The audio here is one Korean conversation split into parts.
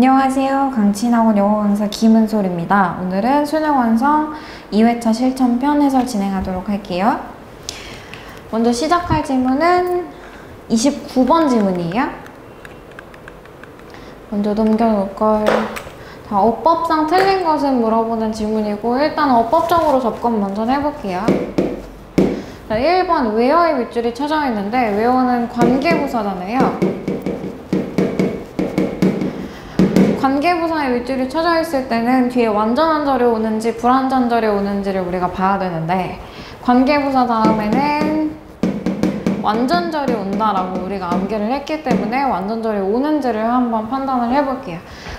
안녕하세요. 강친학원 영어 강사 김은솔입니다. 오늘은 수능 완성 2회차 실천편 해설 진행하도록 할게요. 먼저 시작할 질문은 29번 질문이에요. 먼저 넘겨놓을걸. 자, 어법상 틀린 것은 물어보는 질문이고 일단 어법적으로 접근 먼저 해볼게요. 자, 1번 where의 밑줄이 쳐져 있는데 where는 관계부사잖아요. 관계부사의 밑줄이 쳐져 있을 때는 뒤에 완전한 절이 오는지 불완전 절이 오는지를 우리가 봐야 되는데 관계부사 다음에는 완전절이 온다라고 우리가 암기를 했기 때문에 완전절이 오는지를 한번 판단을 해볼게요.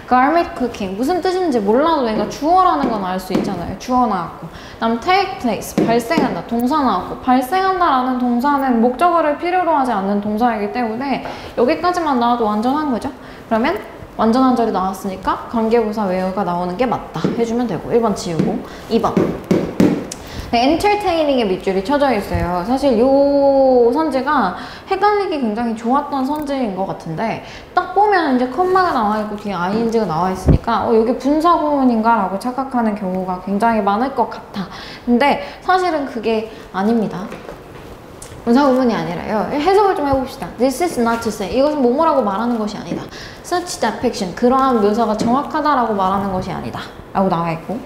garment cooking 무슨 뜻인지 몰라도 내가 주어라는 건 알 수 있잖아요. 주어 나왔고 그다음 take place 발생한다 동사 나왔고 발생한다라는 동사는 목적어를 필요로 하지 않는 동사이기 때문에 여기까지만 나와도 완전한 거죠. 그러면 완전한 절이 나왔으니까 관계부사 where가 나오는 게 맞다 해주면 되고 1번 지우고 2번 네, entertaining의 밑줄이 쳐져 있어요. 사실 요 선지가 헷갈리기 굉장히 좋았던 선지인 것 같은데 딱 보면 이제 컴마가 나와 있고 뒤에 ing가 나와 있으니까 여기 분사구문인가 라고 착각하는 경우가 굉장히 많을 것 같아. 근데 사실은 그게 아닙니다. 분사구문이 아니라요. 해석을 좀 해봅시다. This is not to say. 이것은 뭐뭐라고 말하는 것이 아니다. Such depiction. 그러한 묘사가 정확하다라고 말하는 것이 아니다. 라고 나와 있고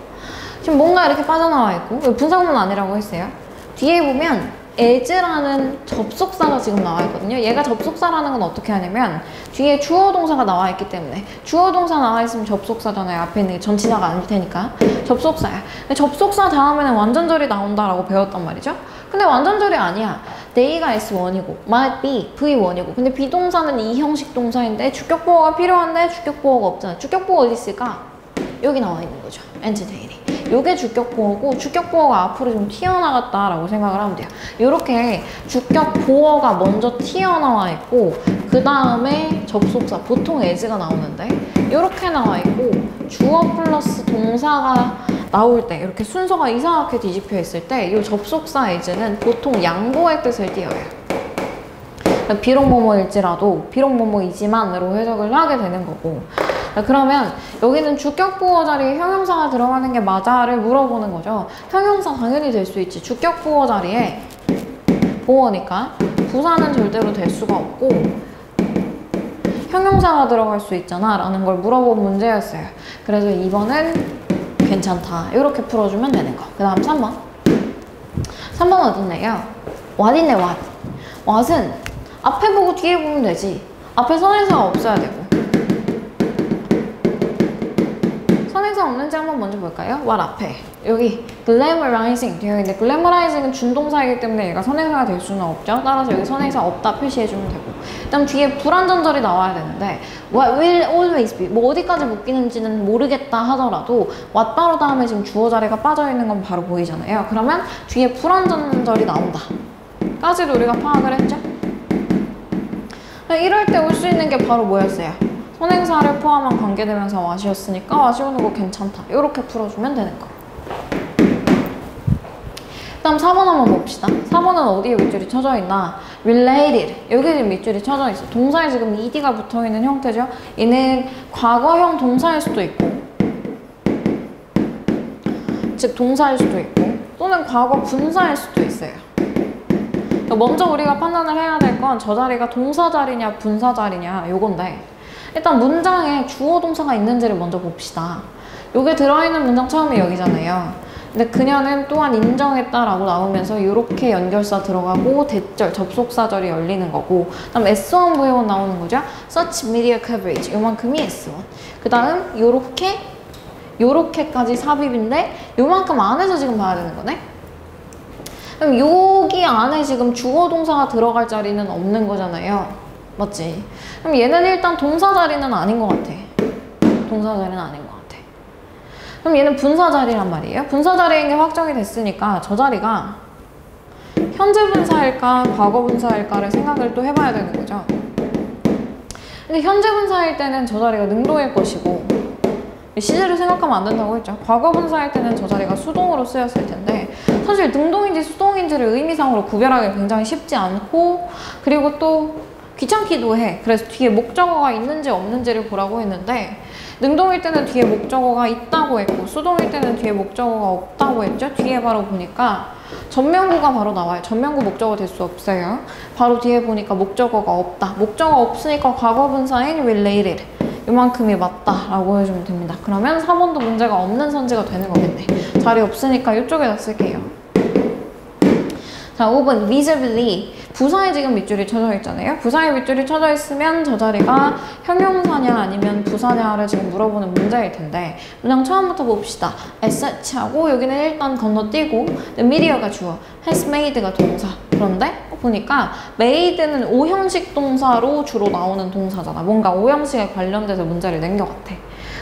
지금 뭔가 이렇게 빠져나와 있고 분사구문 아니라고 했어요. 뒤에 보면 as라는 접속사가 지금 나와 있거든요. 얘가 접속사라는 건 어떻게 하냐면 뒤에 주어 동사가 나와 있기 때문에 주어 동사 나와 있으면 접속사잖아요. 앞에 있는 게 전치사가 아닐 테니까 접속사야. 근데 접속사 다음에는 완전절이 나온다라고 배웠단 말이죠. 근데 완전절이 아니야. they가 S1이고 might be V1이고 근데 비동사는 이 형식 동사인데 주격보어가 필요한데 주격보어가 없잖아. 주격보어 어디 있을까? 여기 나와 있는 거죠. entertaining. 요게 주격보어고 주격보어가 앞으로 좀 튀어나갔다라고 생각을 하면 돼요. 요렇게 주격보어가 먼저 튀어나와 있고 그 다음에 접속사 보통 as가 나오는데 요렇게 나와 있고 주어 플러스 동사가 나올 때 이렇게 순서가 이상하게 뒤집혀 있을 때 이 접속사 as는 보통 양보의 뜻을 띄어요. 비록 뭐뭐일지라도 비록 뭐뭐이지만으로 해석을 하게 되는 거고 그러면 여기는 주격보어 자리에 형용사가 들어가는 게 맞아를 물어보는 거죠. 형용사 당연히 될 수 있지. 주격보어 자리에 보어니까 부사는 절대로 될 수가 없고 형용사가 들어갈 수 있잖아 라는 걸 물어본 문제였어요. 그래서 2번은 괜찮다 이렇게 풀어주면 되는 거. 그 다음 3번 3번 어딨네요. what 있네 what. what은 앞에 보고 뒤에 보면 되지. 앞에 선행사가 없어야 되고 선행사 없는지 한번 먼저 볼까요? what 앞에 여기 glamorizing 되어 있는데 glamorizing은 준동사이기 때문에 얘가 선행사가 될 수는 없죠. 따라서 여기 선행사 없다 표시해주면 되고 그다음 뒤에 불완전절이 나와야 되는데 what will always be 뭐 어디까지 묶이는지는 모르겠다 하더라도 what 바로 다음에 지금 주어 자리가 빠져있는 건 바로 보이잖아요. 그러면 뒤에 불완전절이 나온다 까지도 우리가 파악을 했죠. 이럴 때 올 수 있는 게 바로 뭐였어요? 선행사를 포함한 관계대명사 what이었으니까 what이 오는 거 괜찮다 이렇게 풀어주면 되는 거. 다음 4번 한번 봅시다. 4번은 어디에 밑줄이 쳐져 있나? related 여기 지금 밑줄이 쳐져 있어. 동사에 지금 ed가 붙어있는 형태죠. 얘는 과거형 동사일 수도 있고 즉 동사일 수도 있고 또는 과거 분사일 수도 있어요. 먼저 우리가 판단을 해야 될 건 저 자리가 동사 자리냐 분사 자리냐 요건데 일단 문장에 주어 동사가 있는지를 먼저 봅시다. 요게 들어있는 문장 처음에 여기잖아요. 근데 그녀는 또한 인정했다라고 나오면서 이렇게 연결사 들어가고 대절, 접속사절이 열리는 거고 그다음 S1, V1 나오는 거죠. Such media coverage 요만큼이 S1 그 다음 요렇게까지 삽입인데 요만큼 안에서 지금 봐야 되는 거네. 그럼 여기 안에 지금 주어 동사가 들어갈 자리는 없는 거잖아요. 맞지? 그럼 얘는 일단 동사 자리는 아닌 것 같아. 동사 자리는 아닌 것 같아. 그럼 얘는 분사 자리란 말이에요. 분사 자리인 게 확정이 됐으니까 저 자리가 현재 분사일까 과거 분사일까를 생각을 또 해봐야 되는 거죠. 근데 현재 분사일 때는 저 자리가 능동일 것이고 시제를 생각하면 안 된다고 했죠. 과거 분사일 때는 저 자리가 수동으로 쓰였을 텐데 사실 능동인지 수동인지를 의미상으로 구별하기 굉장히 쉽지 않고 그리고 또 귀찮기도 해. 그래서 뒤에 목적어가 있는지 없는지를 보라고 했는데 능동일 때는 뒤에 목적어가 있다고 했고 수동일 때는 뒤에 목적어가 없다고 했죠. 뒤에 바로 보니까 전면구가 바로 나와요. 전면구 목적어 될 수 없어요. 바로 뒤에 보니까 목적어가 없다. 목적어 없으니까 과거분사인 related 이만큼이 맞다라고 해주면 됩니다. 그러면 3번도 문제가 없는 선지가 되는 거겠네. 자리 없으니까 이쪽에다 쓸게요. 자, 5번 visibly 부사에 지금 밑줄이 쳐져 있잖아요. 부사에 밑줄이 쳐져 있으면 저 자리가 형용사냐 아니면 부사냐를 지금 물어보는 문제일 텐데 문장 처음부터 봅시다. as such 하고 여기는 일단 건너뛰고 the media가 주어, has made가 동사. 그런데 보니까 made는 오형식 동사로 주로 나오는 동사잖아. 뭔가 오형식에 관련돼서 문제를 낸 것 같아.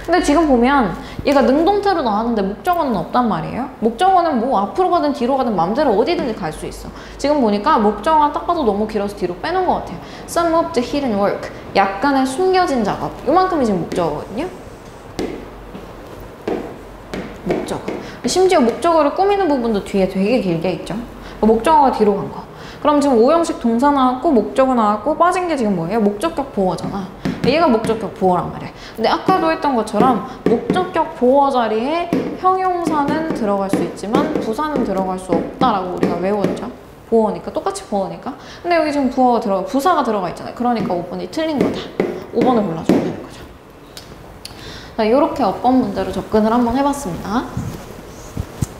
근데 지금 보면 얘가 능동태로 나왔는데 목적어는 없단 말이에요. 목적어는 뭐 앞으로 가든 뒤로 가든 맘대로 어디든지 갈 수 있어. 지금 보니까 목적어가 딱 봐도 너무 길어서 뒤로 빼놓은 것 같아요. Some of the hidden work. 약간의 숨겨진 작업. 이만큼이 지금 목적어거든요. 목적어. 심지어 목적어를 꾸미는 부분도 뒤에 되게 길게 있죠. 목적어가 뒤로 간 거. 그럼 지금 오형식 동사 나왔고 목적어 나왔고 빠진 게 지금 뭐예요? 목적격 보어잖아. 얘가 목적격 보어란 말이야. 근데 아까도 했던 것처럼 목적격 보어 자리에 형용사는 들어갈 수 있지만 부사는 들어갈 수 없다라고 우리가 외웠죠. 보어니까 똑같이 보어니까. 근데 여기 지금 부사가 들어가 있잖아요. 그러니까 5번이 틀린 거다. 5번을 골라주면 되는 거죠. 자, 이렇게 어법 문제로 접근을 한번 해봤습니다.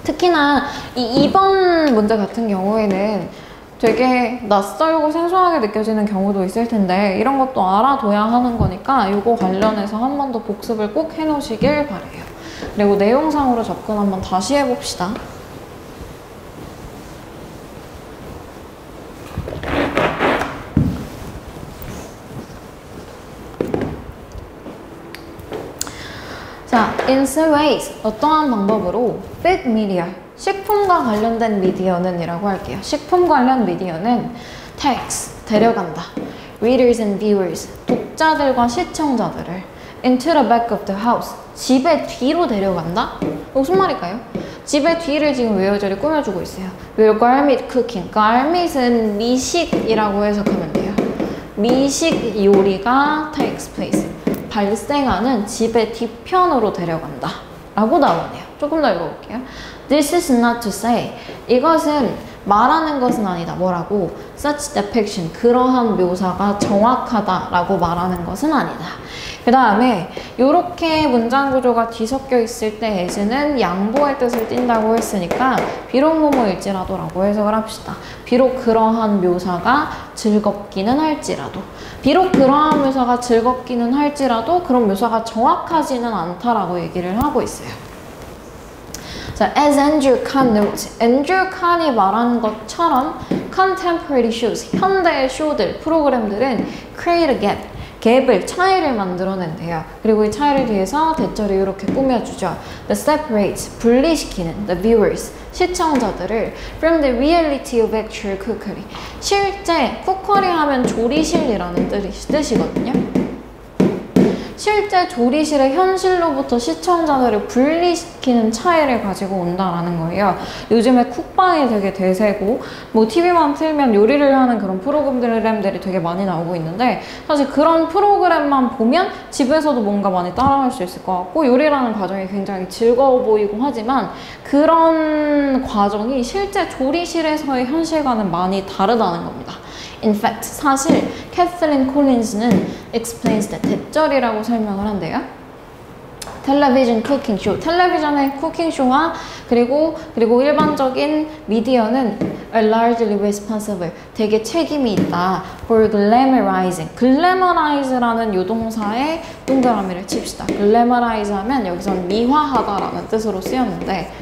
특히나 이 2번 문제 같은 경우에는 되게 낯설고 생소하게 느껴지는 경우도 있을 텐데 이런 것도 알아둬야 하는 거니까 이거 관련해서 한 번 더 복습을 꼭 해놓으시길 바래요. 그리고 내용상으로 접근 한번 다시 해봅시다. 자, in some ways 어떠한 방법으로 fit media 식품과 관련된 미디어는 이라고 할게요. 식품 관련 미디어는 takes, 데려간다. readers and viewers, 독자들과 시청자들을 into the back of the house, 집의 뒤로 데려간다? 무슨 말일까요? 집의 뒤를 지금 외어절이 꾸며주고 있어요. will garment cooking, garment은 미식이라고 해석하면 돼요. 미식 요리가 takes place, 발생하는 집의 뒤편으로 데려간다 라고 나오네요. 조금 더 읽어볼게요. This is not to say, 이것은 말하는 것은 아니다. 뭐라고? Such depiction, 그러한 묘사가 정확하다라고 말하는 것은 아니다. 그 다음에 이렇게 문장 구조가 뒤섞여 있을 때 as는 양보할 뜻을 띈다고 했으니까 비록 뭐뭐일지라도 라고 해석을 합시다. 비록 그러한 묘사가 즐겁기는 할지라도, 비록 그러한 묘사가 즐겁기는 할지라도 그런 묘사가 정확하지는 않다라고 얘기를 하고 있어요. 자, as Andrew Kahn notes, Andrew Kahn이 말한 것처럼 contemporary shows, 현대의 쇼들, 프로그램들은 create a gap, 갭을, 차이를 만들어낸대요. 그리고 이 차이를 뒤에서 대절이 이렇게 꾸며주죠. The separates, 분리시키는 the viewers, 시청자들을 from the reality of actual cookery. 실제 쿠커리 하면 조리실이라는 뜻이거든요. 실제 조리실의 현실로부터 시청자들을 분리시키는 차이를 가지고 온다라는 거예요. 요즘에 쿡방이 되게 대세고 뭐 TV만 틀면 요리를 하는 그런 프로그램들이 되게 많이 나오고 있는데 사실 그런 프로그램만 보면 집에서도 뭔가 많이 따라할 수 있을 것 같고 요리라는 과정이 굉장히 즐거워 보이고 하지만 그런 과정이 실제 조리실에서의 현실과는 많이 다르다는 겁니다. In fact, 사실 캐서린 콜린스는 explains that 대절이라고 설명을 한대요. 텔레비전 쿠킹 쇼, 텔레비전의 쿠킹 쇼와 그리고 일반적인 미디어는 are largely responsible, 되게 책임이 있다. for glamorizing, glamorize라는 요동사에 동그라미를 칩시다. glamorize 하면 여기서는 미화하다라는 뜻으로 쓰였는데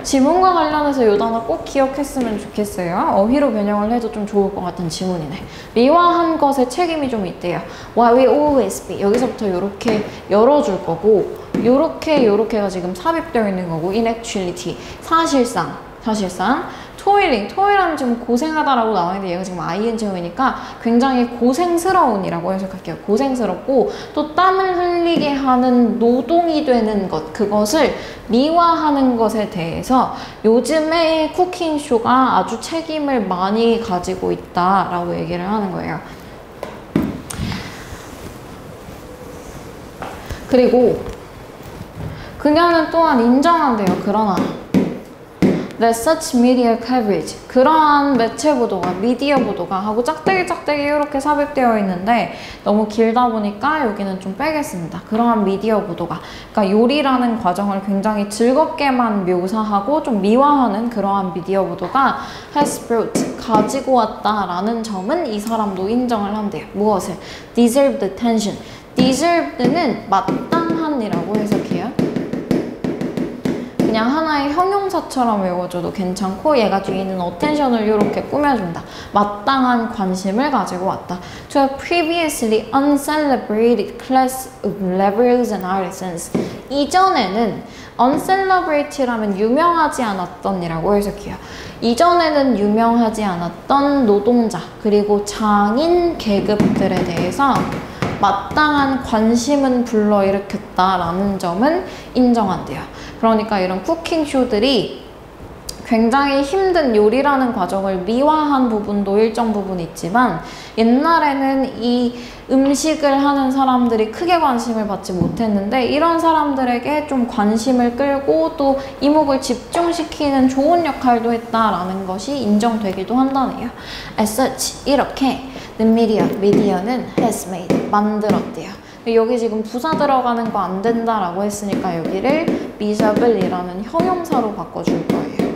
지문과 관련해서 이 단어 꼭 기억했으면 좋겠어요. 어휘로 변형을 해도 좀 좋을 것 같은 지문이네. 미화한 것에 책임이 좀 있대요. Why we always be. 여기서부터 이렇게 열어줄 거고 요렇게가 지금 삽입되어 있는 거고 in actuality, 사실상 toil하면 지금 고생하다라고 나와있는데 얘가 지금 ing어이니까 굉장히 고생스러운이라고 해석할게요. 고생스럽고 또 땀을 흘리게 하는 노동이 되는 것, 그것을 미화하는 것에 대해서 요즘에 쿠킹쇼가 아주 책임을 많이 가지고 있다라고 얘기를 하는 거예요. 그리고 그녀는 또한 인정한대요. 그러나 that such media coverage, 그러한 매체 보도가, 미디어 보도가 하고 짝대기 이렇게 삽입되어 있는데 너무 길다 보니까 여기는 좀 빼겠습니다. 그러한 미디어 보도가, 그러니까 요리라는 과정을 굉장히 즐겁게만 묘사하고 좀 미화하는 그러한 미디어 보도가 has brought, 가지고 왔다라는 점은 이 사람도 인정을 한대요. 무엇을? deserved attention. deserved는 마땅한이라고 해석해요. 그냥 하나의 형용사처럼 외워줘도 괜찮고 얘가 뒤에 있는 attention을 이렇게 꾸며준다. 마땅한 관심을 가지고 왔다. To a previously uncelebrated class of laborers and artisans. 이전에는 uncelebrate라면 유명하지 않았던 이라고 해석해요. 이전에는 유명하지 않았던 노동자 그리고 장인 계급들에 대해서 마땅한 관심은 불러일으켰다라는 점은 인정한대요. 그러니까 이런 쿠킹쇼들이 굉장히 힘든 요리라는 과정을 미화한 부분도 일정 부분 있지만 옛날에는 이 음식을 하는 사람들이 크게 관심을 받지 못했는데 이런 사람들에게 좀 관심을 끌고 또 이목을 집중시키는 좋은 역할도 했다라는 것이 인정되기도 한다네요. As such, 이렇게 the 미디어는 has made, 만들었대요. 여기 지금 부사 들어가는 거 안 된다라고 했으니까 여기를 미저블이라는 형용사로 바꿔줄 거예요.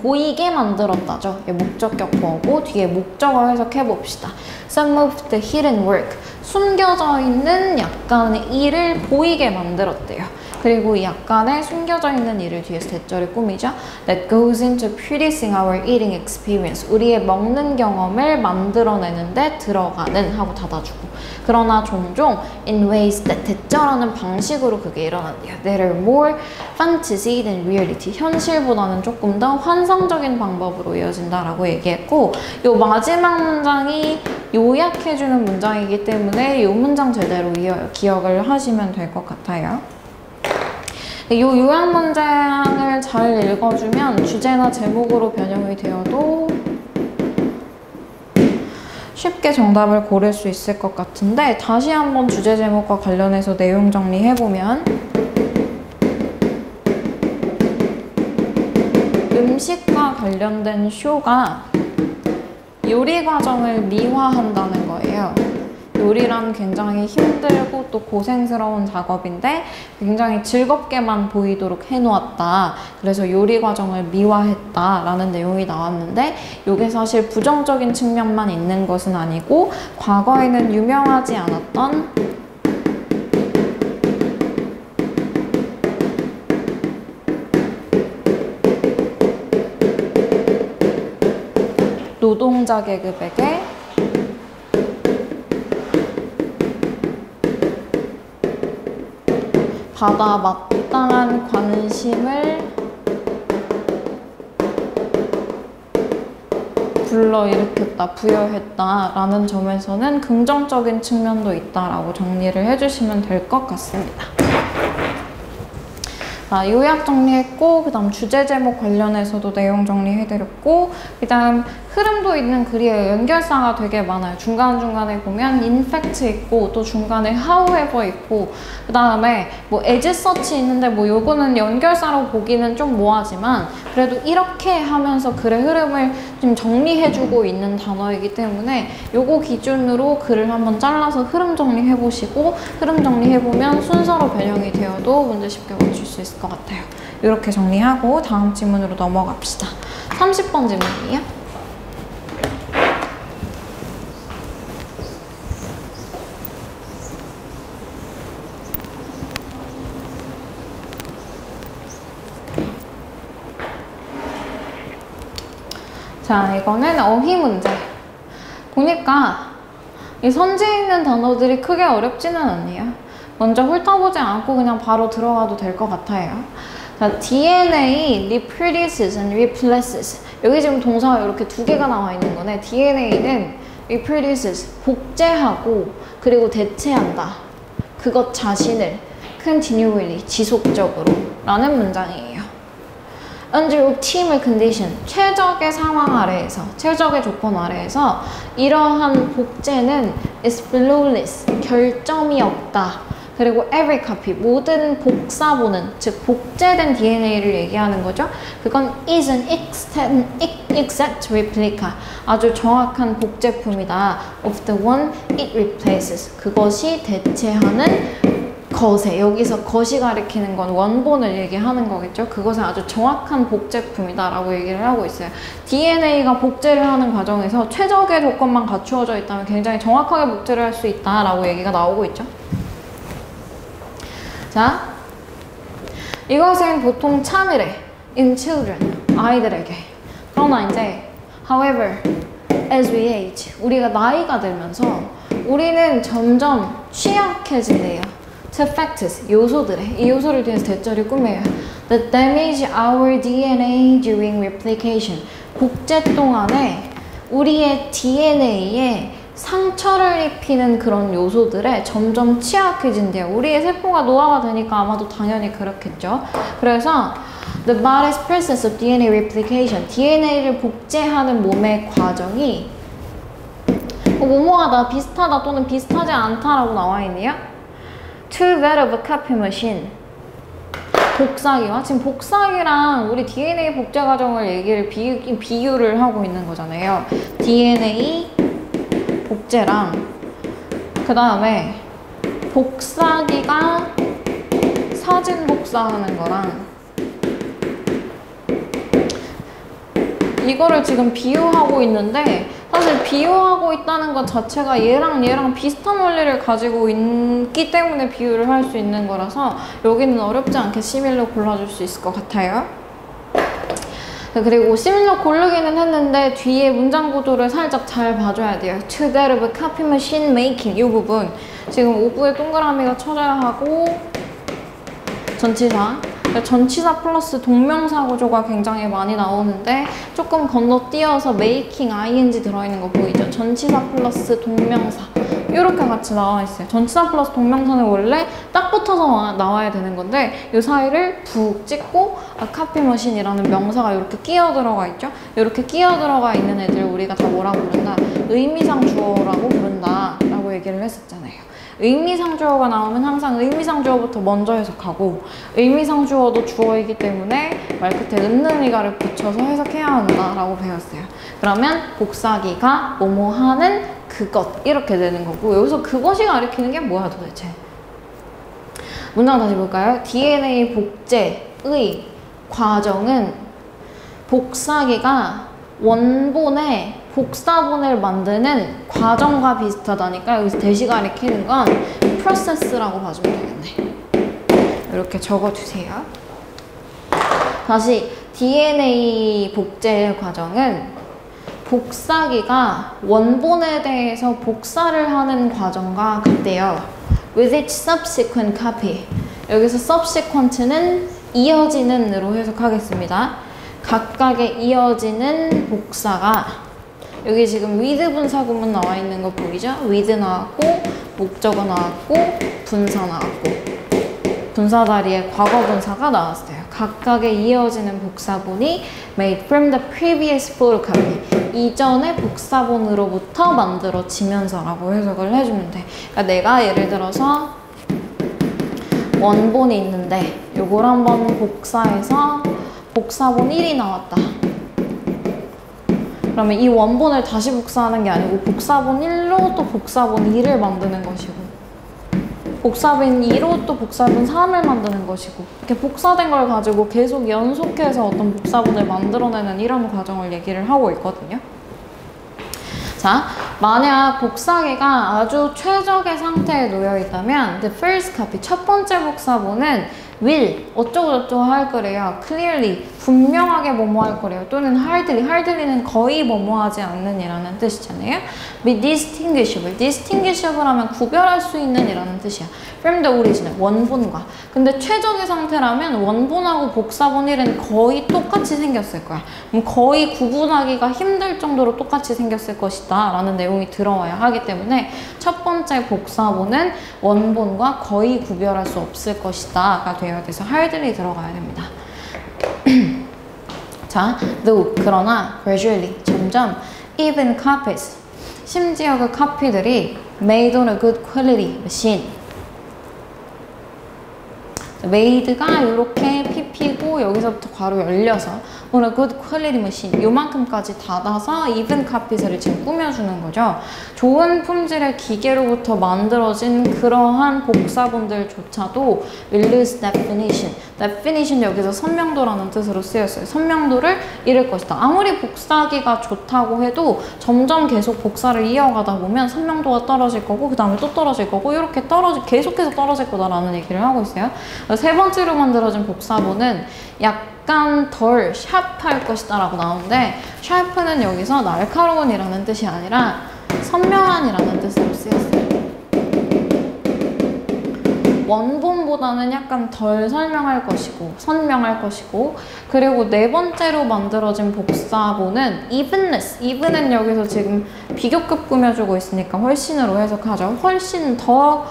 보이게 만들었다죠. 목적격 보고 뒤에 목적어 해석해 봅시다. Some of the hidden work, 숨겨져 있는 약간의 일을 보이게 만들었대요. 그리고 이 약간의 숨겨져 있는 일을 뒤에서 대절을 꾸미죠. That goes into producing our eating experience. 우리의 먹는 경험을 만들어내는데 들어가는 하고 닫아주고. 그러나 종종 in ways that 대절하는 방식으로 그게 일어난대요. That are more fantasy than reality. 현실보다는 조금 더 환상적인 방법으로 이어진다라고 얘기했고 요 마지막 문장이 요약해주는 문장이기 때문에 이 문장 제대로 기억을 하시면 될 것 같아요. 이 요약 문장을 잘 읽어주면 주제나 제목으로 변형이 되어도 쉽게 정답을 고를 수 있을 것 같은데 다시 한번 주제 제목과 관련해서 내용 정리해보면 음식과 관련된 쇼가 요리 과정을 미화한다는 거예요. 요리란 굉장히 힘들고 또 고생스러운 작업인데 굉장히 즐겁게만 보이도록 해놓았다. 그래서 요리 과정을 미화했다라는 내용이 나왔는데 이게 사실 부정적인 측면만 있는 것은 아니고 과거에는 유명하지 않았던 노동자 계급에게 받아 마땅한 관심을 불러일으켰다, 부여했다라는 점에서는 긍정적인 측면도 있다라고 정리를 해주시면 될 것 같습니다. 자, 요약 정리했고 그 다음 주제 제목 관련해서도 내용 정리해드렸고 그 다음 흐름도 있는 글이에요. 연결사가 되게 많아요. 중간중간에 보면 in fact 있고 또 중간에 however 있고 그 다음에 뭐 as such 있는데 뭐 요거는 연결사로 보기는 좀 뭐하지만 그래도 이렇게 하면서 글의 흐름을 좀 정리해주고 있는 단어이기 때문에 요거 기준으로 글을 한번 잘라서 흐름 정리해보시고 흐름 정리해보면 순서로 변형이 되어도 문제 쉽게 맞출 수 있을 것 같아요. 이렇게 정리하고 다음 질문으로 넘어갑시다. 30번 질문이에요. 자, 이거는 어휘 문제. 보니까 이 선지에 있는 단어들이 크게 어렵지는 않네요. 먼저 훑어보지 않고 그냥 바로 들어가도 될 것 같아요. 자, DNA reproduces and replaces. 여기 지금 동사가 이렇게 두 개가 나와 있는 거네. DNA는 reproduces, 복제하고 그리고 대체한다. 그것 자신을 continually, 지속적으로 라는 문장이에요. Under optimal condition, 최적의 상황 아래에서, 최적의 조건 아래에서 이러한 복제는 is flawless, 결점이 없다. 그리고 every copy, 모든 복사본은, 즉 복제된 DNA를 얘기하는 거죠. 그건 is an exact replica, 아주 정확한 복제품이다. of the one it replaces, 그것이 대체하는 것에, 여기서 것이 가리키는 건 원본을 얘기하는 거겠죠. 그것은 아주 정확한 복제품이다 라고 얘기를 하고 있어요. DNA가 복제를 하는 과정에서 최적의 조건만 갖추어져 있다면 굉장히 정확하게 복제를 할 수 있다 라고 얘기가 나오고 있죠. 자, 이것은 보통 참이래. in children, 아이들에게. 그러나 이제 however, as we age, 우리가 나이가 들면서 우리는 점점 취약해진대요. to factors, 요소들에. 이 요소를 통해서 대절을 꾸며요. that damage our DNA during replication. 복제 동안에 우리의 DNA에 상처를 입히는 그런 요소들에 점점 취약해진대요. 우리의 세포가 노화가 되니까 아마도 당연히 그렇겠죠. 그래서 the body's process of DNA replication, DNA를 복제하는 몸의 과정이 뭐뭐하다, 비슷하다 또는 비슷하지 않다라고 나와 있네요. to that of a copy machine. 복사기와, 지금 복사기랑 우리 DNA 복제 과정을 비유를 하고 있는 거잖아요. DNA 복제랑 그 다음에 복사기가 사진 복사하는 거랑 이거를 지금 비유하고 있는데, 사실 비유하고 있다는 것 자체가 얘랑 비슷한 원리를 가지고 있기 때문에 비유를 할 수 있는 거라서 여기는 어렵지 않게 시밀러 골라줄 수 있을 것 같아요. 그리고 시밀러 고르기는 했는데 뒤에 문장 구조를 살짝 잘 봐줘야 돼요. To that of a copy machine making, 이 부분 지금 5부에 동그라미가 쳐져야 하고 전치사, 전치사 플러스 동명사 구조가 굉장히 많이 나오는데 조금 건너뛰어서 making, ing 들어있는 거 보이죠? 전치사 플러스 동명사 이렇게 같이 나와 있어요. 전치사 플러스 동명사는 원래 딱 붙어서 나와야 되는 건데 이 사이를 푹 찍고 copy machine이라는 명사가 이렇게 끼어 들어가 있죠? 이렇게 끼어 들어가 있는 애들 우리가 다 뭐라고 부른다? 의미상 주어라고 부른다 라고 얘기를 했었잖아요. 의미상 주어가 나오면 항상 의미상 주어부터 먼저 해석하고, 의미상 주어도 주어이기 때문에 말 끝에 있는 이가를 붙여서 해석해야 한다라고 배웠어요. 그러면 복사기가 뭐뭐 하는 그것 이렇게 되는 거고, 여기서 그것이 가리키는 게 뭐야 도대체? 문장 다시 볼까요? DNA 복제의 과정은 복사기가 원본의 복사본을 만드는 과정과 비슷하다니까 여기서 대시 가리키는 건 프로세스라고 봐주면 되겠네. 이렇게 적어주세요. 다시 DNA 복제 과정은 복사기가 원본에 대해서 복사를 하는 과정과 같대요. With each subsequent copy. 여기서 subsequent는 이어지는으로 해석하겠습니다. 각각의 이어지는 복사가, 여기 지금 with 분사 구문 나와 있는 거 보이죠? with 나왔고, 목적어 나왔고, 분사 나왔고, 분사 자리에 과거 분사가 나왔어요. 각각의 이어지는 복사본이 made from the previous photocopy, 이전의 복사본으로부터 만들어지면서라고 해석을 해주면 돼. 그러니까 내가 예를 들어서 원본이 있는데 요걸 한번 복사해서 복사본 1이 나왔다. 그러면 이 원본을 다시 복사하는 게 아니고 복사본 1로 또 복사본 2를 만드는 것이고, 복사본 2로 또 복사본 3을 만드는 것이고, 이렇게 복사된 걸 가지고 계속 연속해서 어떤 복사본을 만들어내는 이런 과정을 얘기를 하고 있거든요. 자, 만약 복사기가 아주 최적의 상태에 놓여 있다면 the first copy, 첫 번째 복사본은 will 어쩌고저쩌고 할 거래요. clearly 분명하게 뭐뭐 할 거래요. 또는 hardly는 거의 뭐뭐 하지 않는 이라는 뜻이잖아요. be distinguishable 하면 구별할 수 있는 이라는 뜻이야. from the original 원본과. 근데 최적의 상태라면 원본하고 복사본 1은 거의 똑같이 생겼을 거야. 그럼 거의 구분하기가 힘들 정도로 똑같이 생겼을 것이다 라는 내용이 들어와야 하기 때문에 첫 번째 복사본은 원본과 거의 구별할 수 없을 것이다 가 되어야 돼서 hardly 들어가야 됩니다. 자, though 그러나 gradually 점점 even copies 심지어 그 카피들이 made on a good quality machine made가 이렇게 pp고 여기서부터 괄호 열려서 on a good quality machine 요만큼까지 닫아서 even copies를 지금 꾸며주는 거죠. 좋은 품질의 기계로부터 만들어진 그러한 복사본들조차도 will lose definition 여기서 선명도라는 뜻으로 쓰였어요. 선명도를 잃을 것이다. 아무리 복사기가 좋다고 해도 점점 계속 복사를 이어가다 보면 선명도가 떨어질 거고 그 다음에 또 떨어질 거고 이렇게 계속해서 떨어질 거다라는 얘기를 하고 있어요. 세 번째로 만들어진 복사본은 약간 덜 샤프할 것이다 라고 나오는데 샤프는 여기서 날카로운이라는 뜻이 아니라 선명한이라는 뜻으로 쓰였어요. 원본보다는 약간 덜 설명할 것이고 선명할 것이고 그리고 네 번째로 만들어진 복사본은 even은 여기서 지금 비교급 꾸며주고 있으니까 훨씬으로 해석하죠. 훨씬 덜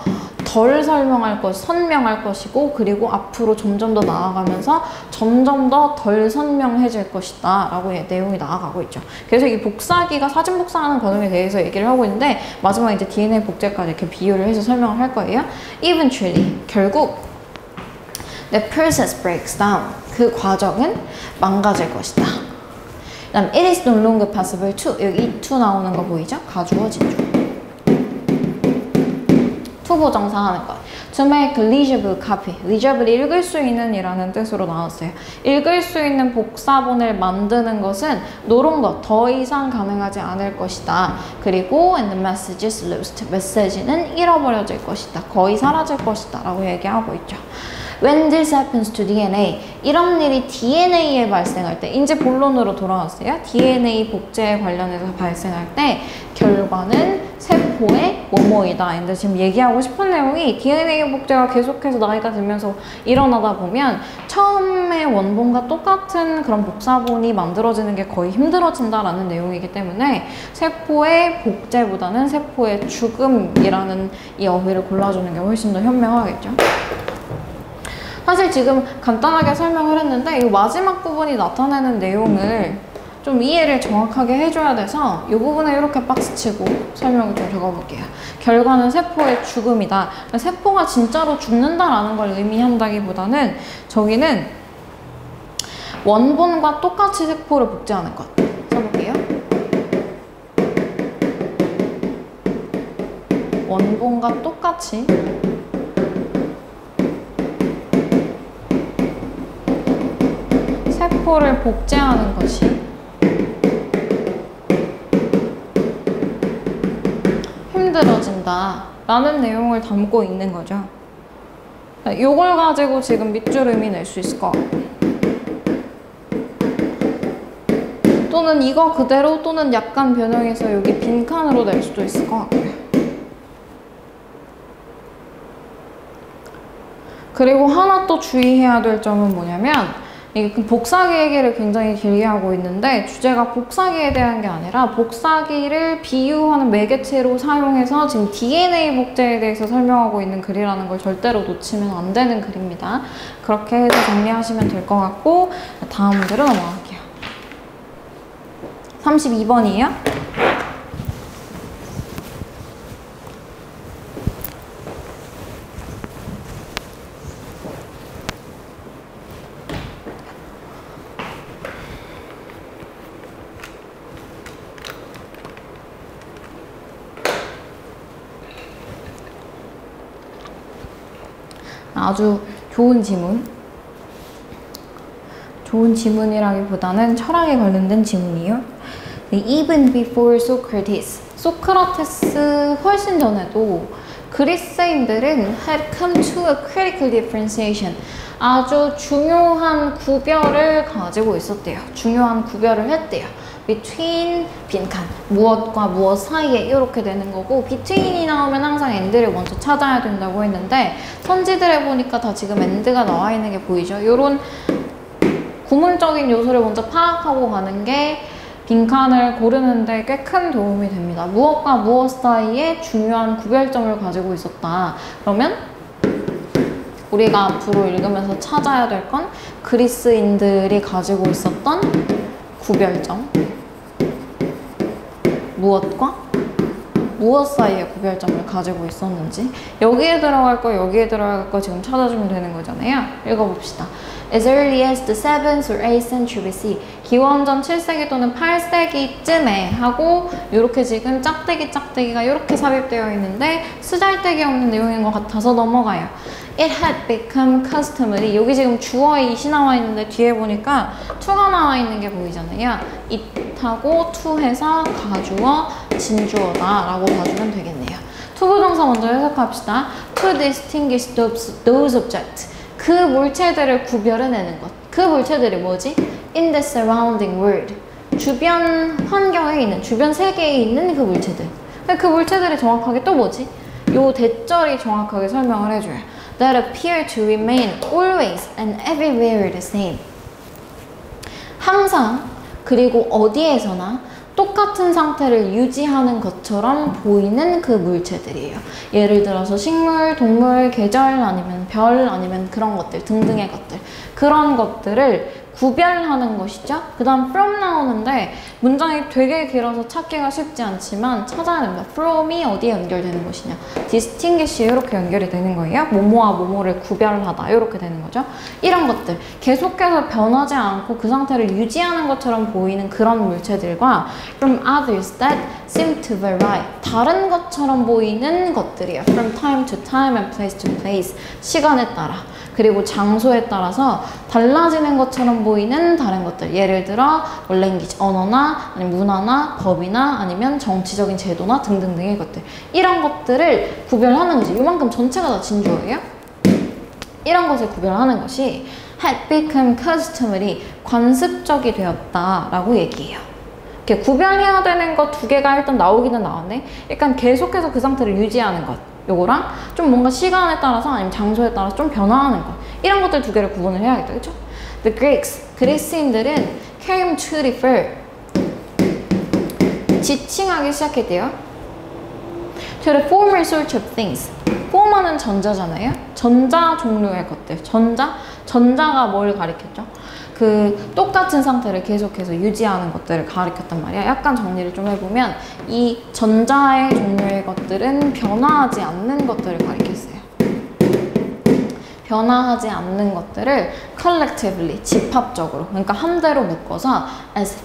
설명할 선명할 것이고 그리고 앞으로 점점 더 나아가면서 점점 더 덜 선명해질 것이다 라고 내용이 나아가고 있죠. 그래서 이 복사기가 사진 복사하는 과정에 대해서 얘기를 하고 있는데 마지막에 이제 DNA 복제까지 이렇게 비유를 해서 설명을 할 거예요. Eventually 결국 the process breaks down 그 과정은 망가질 것이다. 그다음 it is no longer possible to 여기 이 to 나오는 거 보이죠? 가주어진 중. 투보정사하는 것. To make legible copy. legible 읽을 수 있는 이라는 뜻으로 나왔어요. 읽을 수 있는 복사본을 만드는 것은 노른 것, 더 이상 가능하지 않을 것이다. 그리고 and the message is lost. 메시지는 잃어버려질 것이다. 거의 사라질 것이다. 라고 얘기하고 있죠. When this happens to DNA, 이런 일이 DNA에 발생할 때, 이제 본론으로 돌아왔어요. DNA 복제에 관련해서 발생할 때 결과는 세포의 뭐뭐이다. 근데 지금 얘기하고 싶은 내용이 DNA 복제가 계속해서 나이가 들면서 일어나다 보면 처음에 원본과 똑같은 그런 복사본이 만들어지는 게 거의 힘들어진다라는 내용이기 때문에 세포의 복제보다는 세포의 죽음이라는 이 어휘를 골라주는 게 훨씬 더 현명하겠죠. 사실 지금 간단하게 설명을 했는데 이 마지막 부분이 나타내는 내용을 좀 이해를 정확하게 해줘야 돼서 이 부분에 이렇게 박스치고 설명을 좀 적어볼게요. 결과는 세포의 죽음이다. 세포가 진짜로 죽는다라는 걸 의미한다기보다는 저기는 원본과 똑같이 세포를 복제하는 것. 써볼게요. 원본과 똑같이 세포를 복제하는 것이 힘들어진다 라는 내용을 담고 있는 거죠. 이걸 가지고 지금 밑줄 의미 낼 수 있을 것 같고 또는 이거 그대로 또는 약간 변형해서 여기 빈칸으로 낼 수도 있을 것 같고요. 그리고 하나 또 주의해야 될 점은 뭐냐면 이게 복사기 얘기를 굉장히 길게 하고 있는데 주제가 복사기에 대한 게 아니라 복사기를 비유하는 매개체로 사용해서 지금 DNA 복제에 대해서 설명하고 있는 글이라는 걸 절대로 놓치면 안 되는 글입니다. 그렇게 해서 정리하시면 될 것 같고 다음 문제로 넘어갈게요. 32번이에요. 아주 좋은 질문. 좋은 질문이라기보다는 철학에 관련된 질문이에요. Even before Socrates. 소크라테스 훨씬 전에도 그리스인들은 had come to a critical differentiation. 아주 중요한 구별을 가지고 있었대요. 중요한 구별을 했대요. between 빈칸, 무엇과 무엇 사이에 이렇게 되는 거고 between이 나오면 항상 and를 먼저 찾아야 된다고 했는데 선지들에 보니까 다 지금 and가 나와 있는 게 보이죠? 이런 구문적인 요소를 먼저 파악하고 가는 게 빈칸을 고르는데 꽤 큰 도움이 됩니다. 무엇과 무엇 사이에 중요한 구별점을 가지고 있었다. 그러면 우리가 앞으로 읽으면서 찾아야 될 건 그리스인들이 가지고 있었던 구별점, 무엇과 무엇 사이에 구별점을 가지고 있었는지, 여기에 들어갈 거 여기에 들어갈 거 지금 찾아주면 되는 거잖아요. 읽어봅시다. As early as the 7th or 8th century BC, 기원전 7세기 또는 8세기쯤에 하고 이렇게 지금 짝대기가 이렇게 삽입되어 있는데 쓰잘데기 없는 내용인 것 같아서 넘어가요. It had become customary. 여기 지금 주어에 it이 나와 있는데 뒤에 보니까 to가 나와 있는 게 보이잖아요. it하고 to 해서 가주어, 진주어다 라고 봐주면 되겠네요. 투부정사 먼저 해석합시다. To distinguish those objects. 그 물체들을 구별해내는 것. 그 물체들이 뭐지? In the surrounding world. 주변 환경에 있는, 주변 세계에 있는 그 물체들. 그 물체들이 정확하게 또 뭐지? 요 대절이 정확하게 설명을 해줘요. That appear to remain always and everywhere the same. 항상 그리고 어디에서나 똑같은 상태를 유지하는 것처럼 보이는 그 물체들이에요. 예를 들어서 식물, 동물, 계절, 아니면 별, 아니면 그런 것들, 등등의 것들. 그런 것들을 구별하는 것이죠. 그 다음 from 나오는데 문장이 되게 길어서 찾기가 쉽지 않지만 찾아야 됩니다. from이 어디에 연결되는 것이냐. distinguish 이렇게 연결이 되는 거예요. 뭐뭐와 뭐뭐를 구별하다 이렇게 되는 거죠. 이런 것들 계속해서 변하지 않고 그 상태를 유지하는 것처럼 보이는 그런 물체들과 from others that seem to vary 다른 것처럼 보이는 것들이에요. from time to time and place to place 시간에 따라 그리고 장소에 따라서 달라지는 것처럼 보이는 다른 것들. 예를 들어 랭귀지, 언어나 아니면 문화나 법이나 아니면 정치적인 제도나 등등등의 것들. 이런 것들을 구별하는 거지. 이만큼 전체가 다 진주어예요. 이런 것을 구별하는 것이 had become customary, 관습적이 되었다라고 얘기해요. 이렇게 구별해야 되는 것 두 개가 일단 나오기는 나왔네. 약간 계속해서 그 상태를 유지하는 것. 요거랑 좀 뭔가 시간에 따라서 아니면 장소에 따라서 좀 변화하는 것. 이런 것들 두 개를 구분을 해야겠다. 그쵸? The Greeks, 그리스인들은 came to refer, 지칭하기 시작했대요. To the former sort of things. former는 전자잖아요. 전자 종류의 것들. 전자가 뭘 가리켰죠? 그 똑같은 상태를 계속해서 유지하는 것들을 가리켰단 말이야. 약간 정리를 좀 해보면 이 전자의 종류의 것들은 변화하지 않는 것들을 가리켰어요. 변화하지 않는 것들을 collectively, 집합적으로, 그러니까 함대로 묶어서 as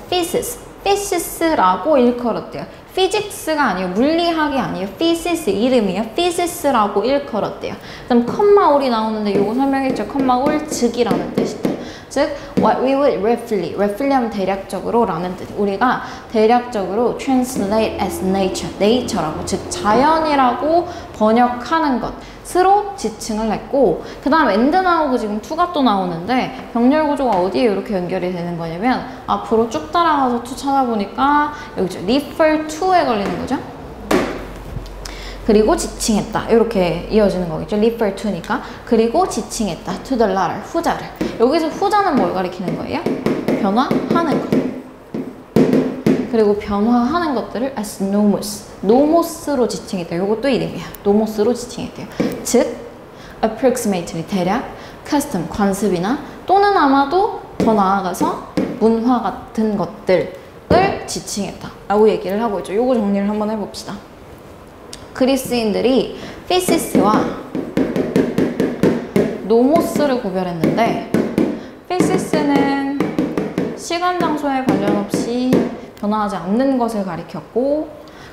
physis라고 일컬었대요. physics가 아니에요. 물리학이 아니에요. physis 이름이에요. physis라고 일컬었대요. 그다음 컴마올이 나오는데 이거 설명했죠. 컴마올 즉이라는 뜻이다. 즉, what we would roughly 하면 대략적으로 라는 뜻. 우리가 대략적으로 translate as nature라고, 즉 자연이라고 번역하는 것으로 지칭을 했고, 그 다음 and 나오고 지금 to가 또 나오는데 병렬 구조가 어디에 이렇게 연결이 되는 거냐면 앞으로 쭉 따라가서 to 찾아보니까 여기죠. refer to에 걸리는 거죠. 그리고 지칭했다. 이렇게 이어지는 거겠죠. refer to니까. 그리고 지칭했다. to the latter. 후자를. 여기서 후자는 뭘 가리키는 거예요? 변화하는 것. 그리고 변화하는 것들을 as nomos로 지칭했대요. 이것도 이름이야. nomos로 지칭했대요. 즉, approximately 대략, custom 관습이나 또는 아마도 더 나아가서 문화 같은 것들을 지칭했다. 라고 얘기를 하고 있죠. 요거 정리를 한번 해봅시다. 그리스인들이 피시스와 노모스를 구별했는데 피시스는 시간, 장소에 관련 없이 변화하지 않는 것을 가리켰고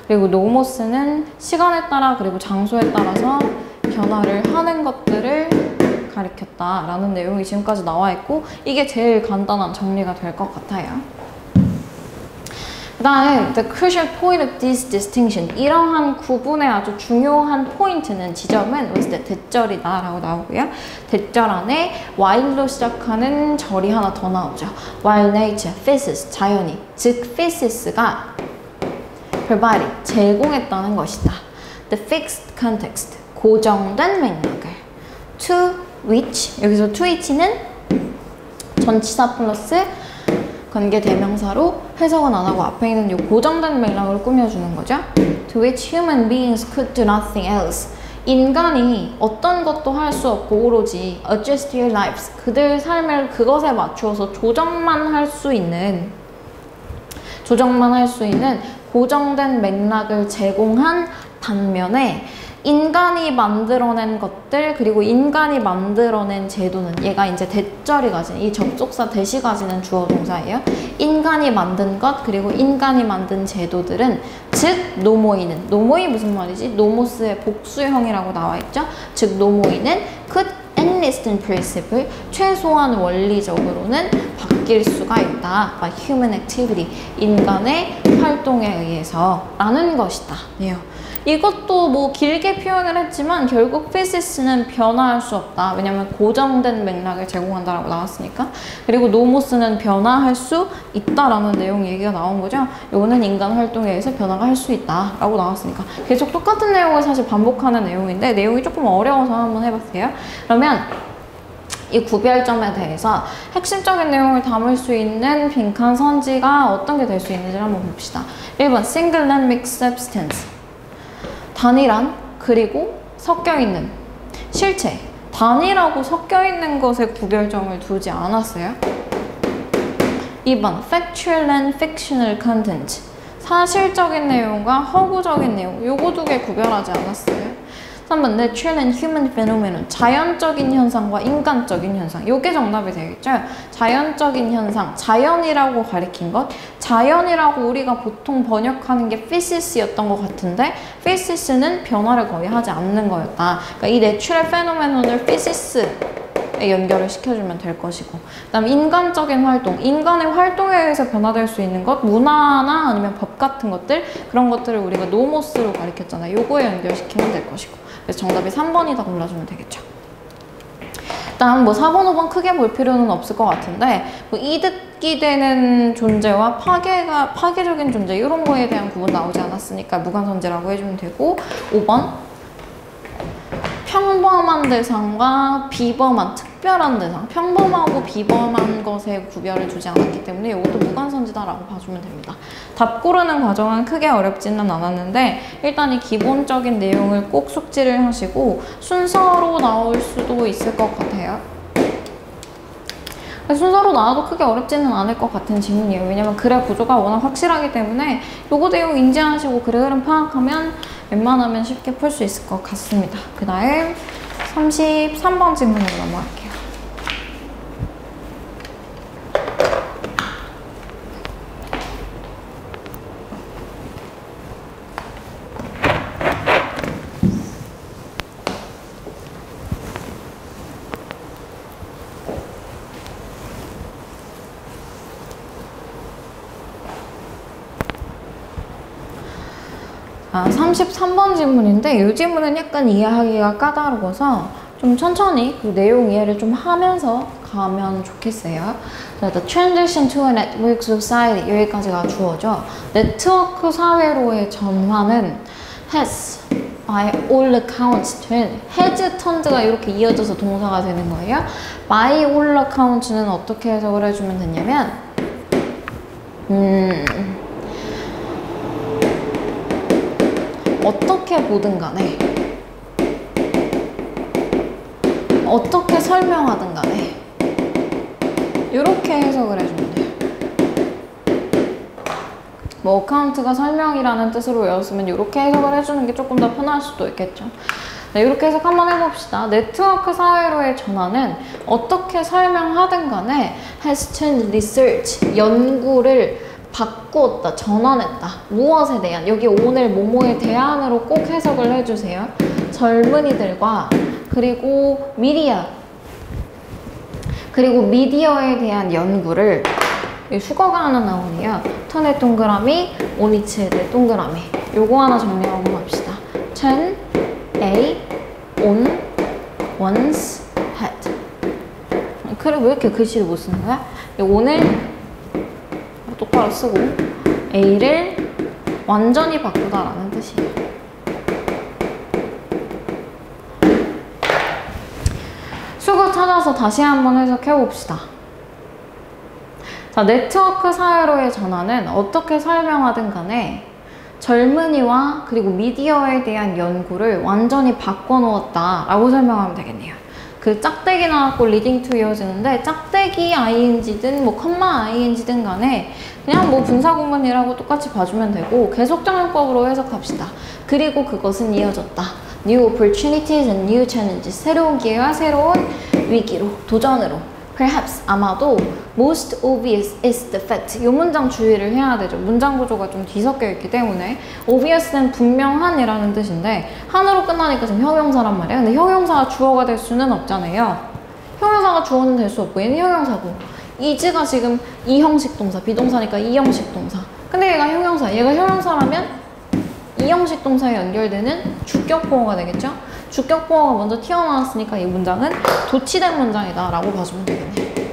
그리고 노모스는 시간에 따라 그리고 장소에 따라서 변화를 하는 것들을 가리켰다라는 내용이 지금까지 나와 있고 이게 제일 간단한 정리가 될 것 같아요. 그다음 the crucial point of this distinction. 이러한 구분의 아주 중요한 포인트는 지점은 was the 대절이다 라고 나오고요. 대절 안에 while로 시작하는 절이 하나 더 나오죠. while nature, physis, 자연이, 즉 physis가 provided, 제공했다는 것이다. the fixed context, 고정된 맥락을 to which, 여기서 to which는 전치사 플러스 관계대명사로 해석은 안 하고 앞에 있는 이 고정된 맥락을 꾸며주는 거죠. To which human beings could do nothing else. 인간이 어떤 것도 할 수 없고 오로지 adjust their lives. 그들 삶을 그것에 맞추어서 조정만 할 수 있는 고정된 맥락을 제공한 반면에 인간이 만들어낸 것들 그리고 인간이 만들어낸 제도는 얘가 이제 대절이 가진 이 접속사 대시 가지는 주어 동사예요. 인간이 만든 것 그리고 인간이 만든 제도들은 즉 노모이는 노모이 무슨 말이지? 노모스의 복수형이라고 나와 있죠. 즉 노모이는 could at least in principle 최소한 원리적으로는 바뀔 수가 있다. by human activity 인간의 활동에 의해서 라는 것이다. 네요. 이것도 뭐 길게 표현을 했지만 결국 physis는 변화할 수 없다. 왜냐면 고정된 맥락을 제공한다라고 나왔으니까. 그리고 노모스는 변화할 수 있다라는 내용 얘기가 나온 거죠. 이거는 인간 활동에 의해서 변화가 할 수 있다라고 나왔으니까. 계속 똑같은 내용을 사실 반복하는 내용인데 내용이 조금 어려워서 한번 해봤어요. 그러면 이 구별점에 대해서 핵심적인 내용을 담을 수 있는 빈칸 선지가 어떤 게 될 수 있는지를 한번 봅시다. 1번 single and mixed substance 단일한 그리고 섞여있는 실체 단일하고 섞여있는 것에 구별점을 두지 않았어요. 2번 factual and fictional content 사실적인 내용과 허구적인 내용 요거 두 개 구별하지 않았어요. 3번 natural and human phenomenon 자연적인 현상과 인간적인 현상 요게 정답이 되겠죠. 자연적인 현상 자연이라고 가리킨 것 자연이라고 우리가 보통 번역하는 게 physis였던 것 같은데 physis는 변화를 거의 하지 않는 거였다. 그러니까 이 natural phenomenon을 physis에 연결을 시켜주면 될 것이고 그 다음 인간적인 활동 인간의 활동에 의해서 변화될 수 있는 것 문화나 아니면 법 같은 것들 그런 것들을 우리가 노모스로 가리켰잖아요. 요거에 연결시키면 될 것이고 그래서 정답이 3번이다 골라주면 되겠죠. 일단 뭐 4번, 5번 크게 볼 필요는 없을 것 같은데 뭐 이득이 되는 존재와 파괴적인 존재 이런 거에 대한 구분 나오지 않았으니까 무관선지라고 해주면 되고 5번 평범한 대상과 비범한 특별한 대상 평범하고 비범한 것에 구별을 두지 않았기 때문에 이것도 무관선지다라고 봐주면 됩니다. 답 고르는 과정은 크게 어렵지는 않았는데 일단 이 기본적인 내용을 꼭 숙지를 하시고 순서로 나올 수도 있을 것 같아요. 순서로 나와도 크게 어렵지는 않을 것 같은 질문이에요. 왜냐면 글의 구조가 워낙 확실하기 때문에 요거 내용 인지하시고 글의 흐름 파악하면 웬만하면 쉽게 풀 수 있을 것 같습니다. 그 다음 33번 질문으로 넘어갈게요. 아, 33번 질문인데 이 질문은 약간 이해하기가 까다로워서 좀 천천히 그 내용 이해를 좀 하면서 가면 좋겠어요. The transition to a network society 여기까지가 주어죠. 네트워크 사회로의 전환은 has by all accounts 된 has turned가 이렇게 이어져서 동사가 되는 거예요. by all accounts는 어떻게 해석을 해주면 되냐면 어떻게 보든 간에 어떻게 설명하든 간에 이렇게 해석을 해주면 돼요. 뭐 어카운트가 설명이라는 뜻으로 외웠으면 이렇게 해석을 해주는 게 조금 더 편할 수도 있겠죠. 네, 이렇게 해석 한번 해봅시다. 네트워크 사회로의 전환은 어떻게 설명하든 간에 has changed research 연구를 바꾸었다, 전환했다. 무엇에 대한, 여기 오늘 뭐뭐에 대한으로 꼭 해석을 해주세요. 젊은이들과 그리고 미디어에 대한 연구를 수거가 하나 나오네요. 턴의 동그라미, 온이츠의 동그라미. 요거 하나 정리하고 갑시다. turn, A, on, once, had. 그래, 왜 이렇게 글씨를 못 쓰는 거야? on을 똑바로 쓰고 A를 완전히 바꾸다라는 뜻이에요. 수구 찾아서 다시 한번 해석해 봅시다. 자, 네트워크 사회로의 전환은 어떻게 설명하든 간에 젊은이와 그리고 미디어에 대한 연구를 완전히 바꿔놓았다라고 설명하면 되겠네요. 그 짝대기 나왔고 리딩 투 이어지는데 짝대기 ing든 뭐 컴마 ing든 간에 그냥 뭐 분사구문이라고 똑같이 봐주면 되고 계속정형법으로 해석합시다. 그리고 그것은 이어졌다. New opportunities and new challenges. 새로운 기회와 새로운 위기로, 도전으로. Perhaps, 아마도 most obvious is the fact. 이 문장 주의를 해야 되죠. 문장 구조가 좀 뒤섞여 있기 때문에 obvious는 분명한이라는 뜻인데 한으로 끝나니까 지금 형용사란 말이에요. 근데 형용사가 주어가 될 수는 없잖아요. 형용사가 주어는 될 수 없고 얘는 형용사고 is가 지금 이형식 동사, 비동사니까 이형식 동사. 근데 얘가 형용사, 얘가 형용사라면 이형식 동사에 연결되는 주격보어가 되겠죠? 주격보어가 먼저 튀어나왔으니까 이 문장은 도치된 문장이다 라고 봐주면 되겠네.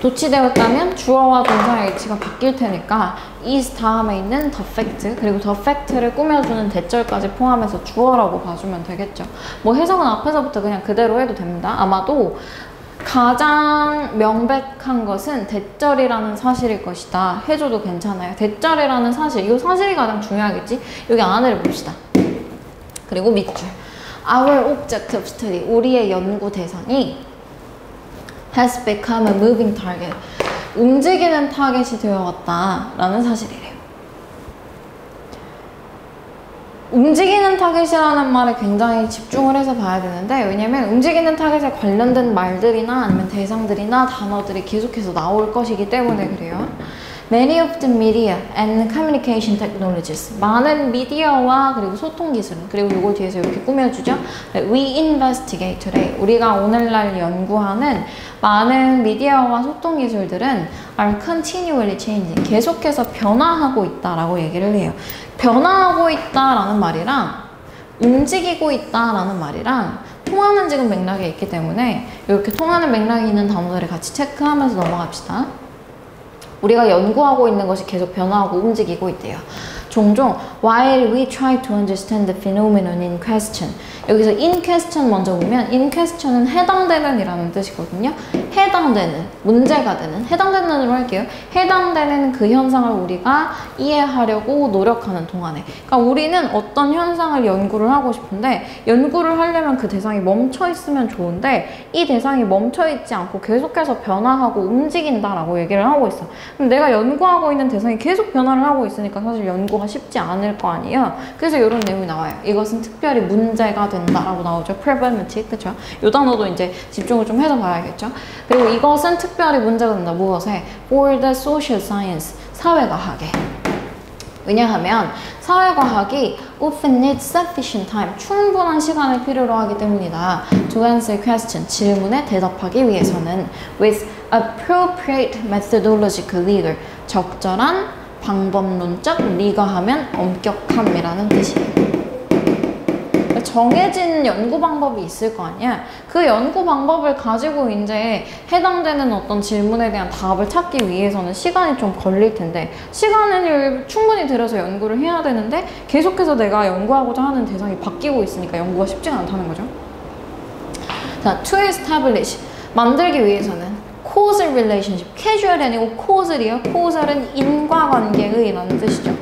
도치되었다면 주어와 동사의 위치가 바뀔 테니까 is 다음에 있는 the fact 그리고 the fact를 꾸며주는 대절까지 포함해서 주어라고 봐주면 되겠죠. 뭐 해석은 앞에서부터 그냥 그대로 해도 됩니다. 아마도 가장 명백한 것은 대절이라는 사실일 것이다 해줘도 괜찮아요. 대절이라는 사실, 이 사실이 가장 중요하겠지? 여기 안을 봅시다. 그리고 밑줄. Our objective study, 우리의 연구 대상이 has become a moving target. 움직이는 타겟이 되어왔다라는 사실이래요. 움직이는 타겟이라는 말에 굉장히 집중을 해서 봐야 되는데 왜냐면 움직이는 타겟에 관련된 말들이나 아니면 대상들이나 단어들이 계속해서 나올 것이기 때문에 그래요. Many of the media and communication technologies. 많은 미디어와 그리고 소통 기술 그리고 이걸 뒤에서 이렇게 꾸며주죠. We investigate today. 우리가 오늘날 연구하는 많은 미디어와 소통 기술들은 are continually changing. 계속해서 변화하고 있다라고 얘기를 해요. 변화하고 있다라는 말이랑 움직이고 있다라는 말이랑 통하는 지금 맥락이 있기 때문에 이렇게 통하는 맥락이 있는 단어들을 같이 체크하면서 넘어갑시다. 우리가 연구하고 있는 것이 계속 변화하고 움직이고 있대요. 종종 while we try to understand the phenomenon in question. 여기서 in question 먼저 보면 in question은 해당되는 이라는 뜻이거든요. 해당되는, 문제가 되는, 해당되는으로 할게요. 해당되는 그 현상을 우리가 이해하려고 노력하는 동안에. 그러니까 우리는 어떤 현상을 연구를 하고 싶은데 연구를 하려면 그 대상이 멈춰 있으면 좋은데 이 대상이 멈춰 있지 않고 계속해서 변화하고 움직인다라고 얘기를 하고 있어. 그럼 내가 연구하고 있는 대상이 계속 변화를 하고 있으니까 사실 연구가 쉽지 않을 거 아니에요. 그래서 이런 내용이 나와요. 이것은 특별히 문제가 된다라고 나오죠. problematic, 그쵸? 이 단어도 이제 집중을 좀 해서 봐야겠죠. 그리고 이것은 특별히 문제가 된다. 무엇에? for the social science, 사회과학에. 왜냐하면 사회과학이 often needs sufficient time, 충분한 시간을 필요로 하기 때문이다. To answer question, 질문에 대답하기 위해서는 with appropriate methodological rigor, 적절한 방법론적 리거하면 엄격함이라는 뜻이에요. 정해진 연구 방법이 있을 거 아니야. 그 연구 방법을 가지고 이제 해당되는 어떤 질문에 대한 답을 찾기 위해서는 시간이 좀 걸릴 텐데 시간을 충분히 들여서 연구를 해야 되는데 계속해서 내가 연구하고자 하는 대상이 바뀌고 있으니까 연구가 쉽지가 않다는 거죠. 자, to establish, 만들기 위해서는 causal relationship, 캐주얼이 아니고 causal이요. causal은 인과관계의 라는 뜻이죠.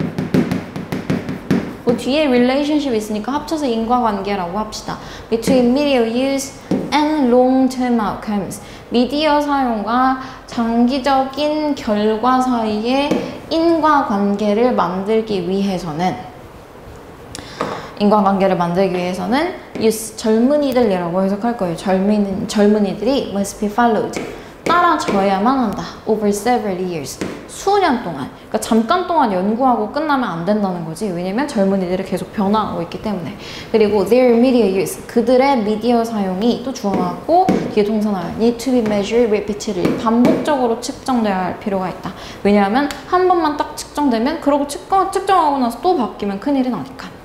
뭐 뒤에 relationship 있으니까 합쳐서 인과관계라고 합시다. Between media use and long-term outcomes. 미디어 사용과 장기적인 결과 사이의 인과관계를 만들기 위해서는 젊은이들이라고 해석할 거예요. 젊은이들이 must be followed. 따라져야만 한다. over several years. 수년 동안. 그러니까 잠깐 동안 연구하고 끝나면 안 된다는 거지. 왜냐면 젊은이들이 계속 변화하고 있기 때문에. 그리고 their media use. 그들의 미디어 사용이 또 주어 나왔고 뒤에 동사 나와요. need to be measured repeatedly. 반복적으로 측정돼야 할 필요가 있다. 왜냐하면 한 번만 딱 측정되면 그러고 측정하고 나서 또 바뀌면 큰일이 나니까.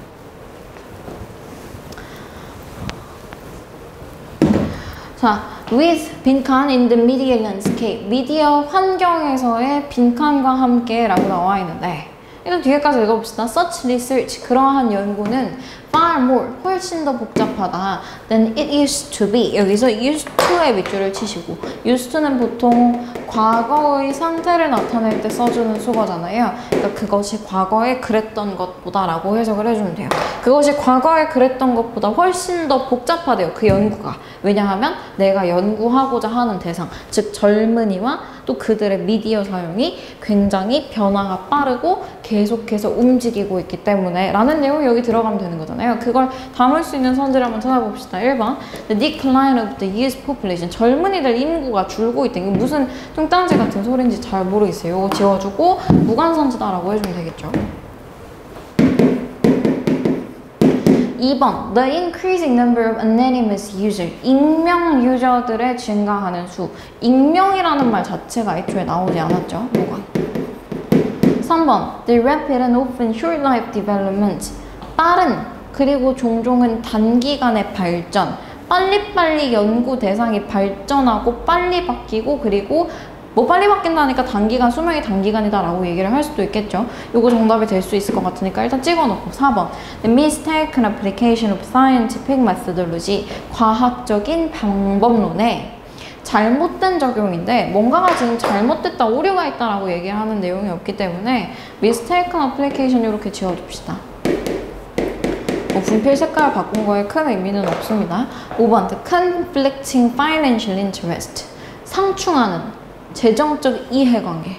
자, with 빈칸 in the media landscape. 미디어 환경에서의 빈칸과 함께 라고 나와 있는데 일단 뒤에까지 읽어봅시다. Such research, 그러한 연구는 far more, 훨씬 더 복잡하다 than it used to be. 여기서 used to에 밑줄을 치시고 used to는 보통 과거의 상태를 나타낼 때 써주는 수거잖아요. 그러니까 그것이 과거에 그랬던 것보다 라고 해석을 해주면 돼요. 그것이 과거에 그랬던 것보다 훨씬 더 복잡하대요. 그 연구가. 왜냐하면 내가 연구하고자 하는 대상, 즉 젊은이와 또 그들의 미디어 사용이 굉장히 변화가 빠르고 계속해서 움직이고 있기 때문에 라는 내용이 여기 들어가면 되는 거잖아요. 그걸 담을 수 있는 선지를 한번 찾아봅시다. 1번 The decline of the youth population. 젊은이들 인구가 줄고 있다. 이게 무슨 뚱딴지 같은 소리인지 잘 모르겠어요. 이거 지워주고 무관선지다라고 해주면 되겠죠. 2번 The increasing number of anonymous users. 익명 유저들의 증가하는 수. 익명이라는 말 자체가 애초에 나오지 않았죠. 무관. 3번 The rapid and often short-lived development. 빠른 그리고 종종은 단기간의 발전. 빨리빨리 연구 대상이 발전하고 빨리 바뀌고 그리고 뭐 빨리 바뀐다니까 단기간, 수명이 단기간이다 라고 얘기를 할 수도 있겠죠. 요거 정답이 될 수 있을 것 같으니까 일단 찍어놓고 4번 The mistaken application of scientific methodology. 과학적인 방법론에 잘못된 적용인데 뭔가가 지금 잘못됐다, 오류가 있다라고 얘기를 하는 내용이 없기 때문에 mistaken application 이렇게 지워줍시다. 뭐 분필 색깔 바꾼 거에 큰 의미는 없습니다. 5번 The conflicting financial interest. 상충하는 재정적 이해관계.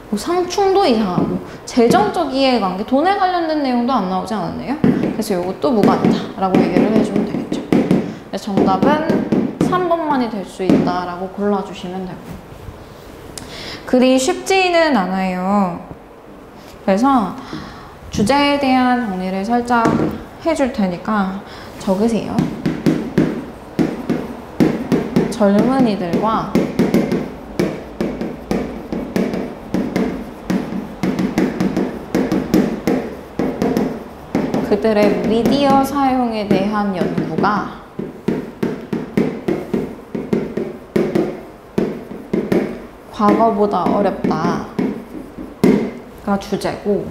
뭐 상충도 이상하고 재정적 이해관계, 돈에 관련된 내용도 안 나오지 않았네요. 그래서 이것도 무관이다 라고 얘기를 해주면 되겠죠. 그래서 정답은 3번만이 될 수 있다 라고 골라주시면 되고. 글이 쉽지는 않아요. 그래서 주제에 대한 정리를 살짝 해줄 테니까 적으세요. 젊은이들과 그들의 미디어 사용에 대한 연구가 과거보다 어렵다가 주제고,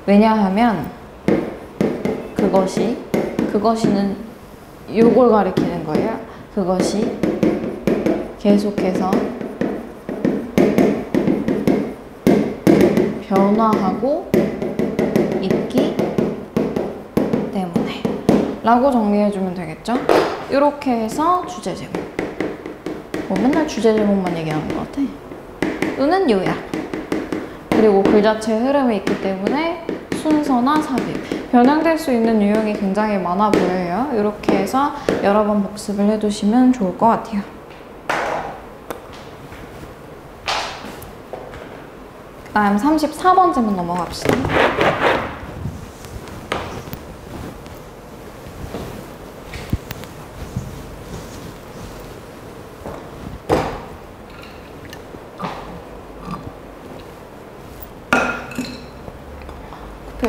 왜냐하면 그것이는 요걸 가리키는 거예요. 그것이 계속해서 변화하고 있기 때문에 라고 정리해주면 되겠죠? 이렇게 해서 주제 제목. 뭐 맨날 주제 제목만 얘기하는 것 같아. 또는 요약. 그리고 글 자체의 흐름이 있기 때문에 순서나 삽입. 변형될 수 있는 유형이 굉장히 많아 보여요. 이렇게 해서 여러 번 복습을 해두시면 좋을 것 같아요. 그 다음 34번 질문 넘어갑시다.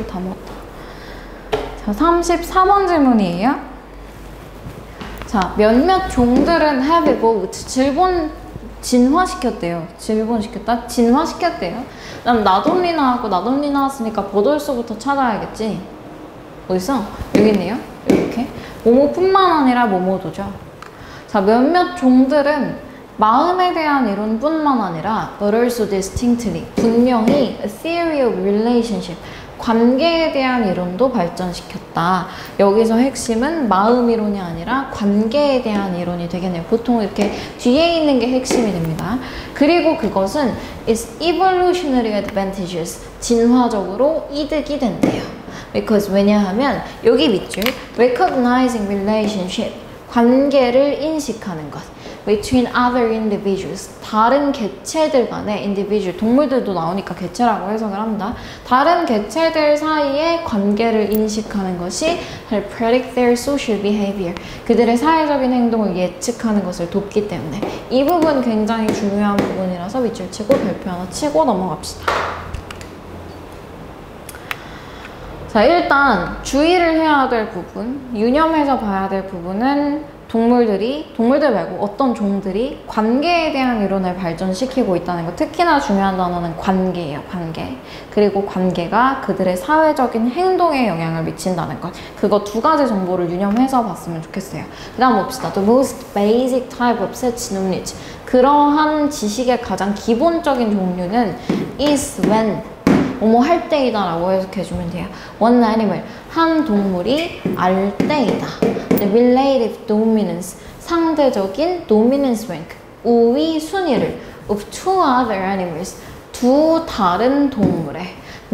다 먹었다. 자, 34번 질문이에요. 자, 몇몇 종들은 have evolved. 진화시켰대요. 진화시켰대요. 난 나돈리 나왔고 나돈리 나왔으니까 버돌수부터 찾아야겠지. 어딨어? 여기 있네요. 이렇게. 모모뿐만 아니라 모모도죠. 자, 몇몇 종들은 마음에 대한 이론뿐만 아니라 but also distinctly. 분명히 a theory of relationship. 관계에 대한 이론도 발전시켰다. 여기서 핵심은 마음 이론이 아니라 관계에 대한 이론이 되겠네요. 보통 이렇게 뒤에 있는 게 핵심이 됩니다. 그리고 그것은 is evolutionary advantageous. 진화적으로 이득이 된대요. because 왜냐하면 여기 밑줄 recognizing relationship. 관계를 인식하는 것. between other individuals. 다른 개체들 간의 individual, 동물들도 나오니까 개체라고 해석을 합니다. 다른 개체들 사이의 관계를 인식하는 것이 help predict their social behavior. 그들의 사회적인 행동을 예측하는 것을 돕기 때문에 이 부분 굉장히 중요한 부분이라서 밑줄 치고 별표 하나 치고 넘어갑시다. 자, 일단 주의를 해야 될 부분, 유념해서 봐야 될 부분은 동물들 말고 어떤 종들이 관계에 대한 이론을 발전시키고 있다는 거. 특히나 중요한 단어는 관계예요, 관계. 그리고 관계가 그들의 사회적인 행동에 영향을 미친다는 것. 그거 두 가지 정보를 유념해서 봤으면 좋겠어요. 그 다음 봅시다. The most basic type of such knowledge. 그러한 지식의 가장 기본적인 종류는 is when 뭐뭐 할 때이다 라고 해석해주면 돼요. One animal, 한 동물이 알 때이다. The relative dominance, 상대적인 dominance rank, 우위 순위를 of two other animals, 두 다른 동물의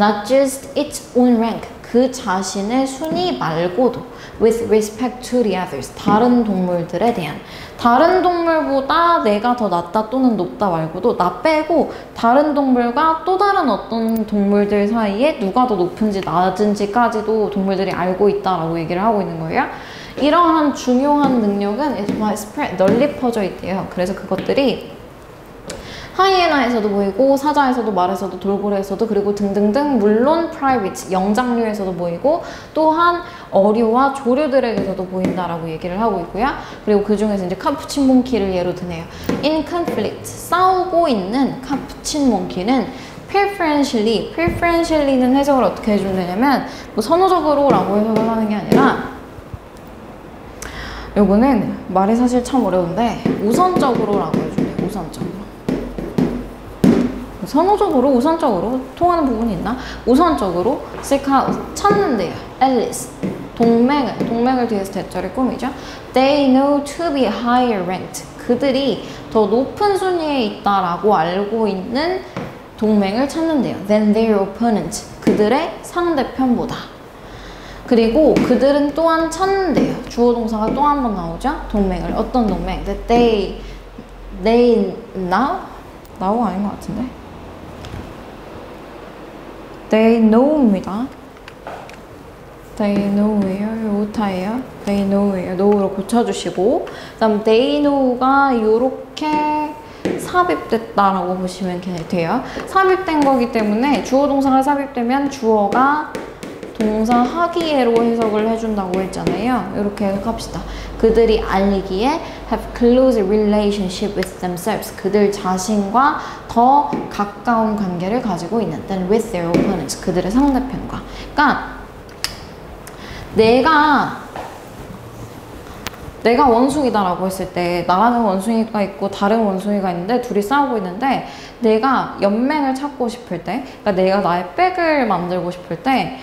not just its own rank, 그 자신의 순위 말고도 with respect to the others, 다른 동물들에 대한 다른 동물보다 내가 더 낫다 또는 높다 말고도 나 빼고 다른 동물과 또 다른 어떤 동물들 사이에 누가 더 높은지 낮은지까지도 동물들이 알고 있다라고 얘기를 하고 있는 거예요. 이러한 중요한 능력은 is widespread, 널리 퍼져 있대요. 그래서 그것들이 하이에나에서도 보이고 사자에서도 말에서도 돌고래에서도 그리고 등등등 물론 프라이빗 영장류에서도 보이고 또한 어류와 조류들에게서도 보인다라고 얘기를 하고 있고요. 그리고 그 중에서 이제 카푸친 몽키를 예로 드네요. In conflict, 싸우고 있는 카푸친 몽키는 preferentially는 해석을 어떻게 해주면 되냐면 뭐 선호적으로 라고 해석을 하는 게 아니라 요거는 말이 사실 참 어려운데 우선적으로 라고 해주네요. 우선적으로. 선호적으로, 우선적으로 통하는 부분이 있나? 우선적으로 seek out, 찾는데요. Alice, 동맹을 뒤에서 대절이 꾸미죠. They know to be higher ranked. 그들이 더 높은 순위에 있다라고 알고 있는 동맹을 찾는데요. Than their opponent, 그들의 상대편보다. 그리고 그들은 또한 찾는데요. 주어 동사가 또 한 번 나오죠. 동맹을. 어떤 동맹? That they now가 아닌 것 같은데. They know입니다. They know where, 오타예요. They know where, know로 고쳐주시고 그 다음 they know가 요렇게 삽입됐다라고 보시면 돼요. 삽입된 거기 때문에 주어 동사가 삽입되면 주어가 동사 하기예로 해석을 해준다고 했잖아요. 이렇게 해석합시다. 그들이 알기에 have close relationship with themselves. 그들 자신과 더 가까운 관계를 가지고 있는 than with their opponents. 그들의 상대편과. 그러니까 내가 원숭이다라고 했을 때 나라는 원숭이가 있고 다른 원숭이가 있는데 둘이 싸우고 있는데 내가 연맹을 찾고 싶을 때 그러니까 내가 나의 백을 만들고 싶을 때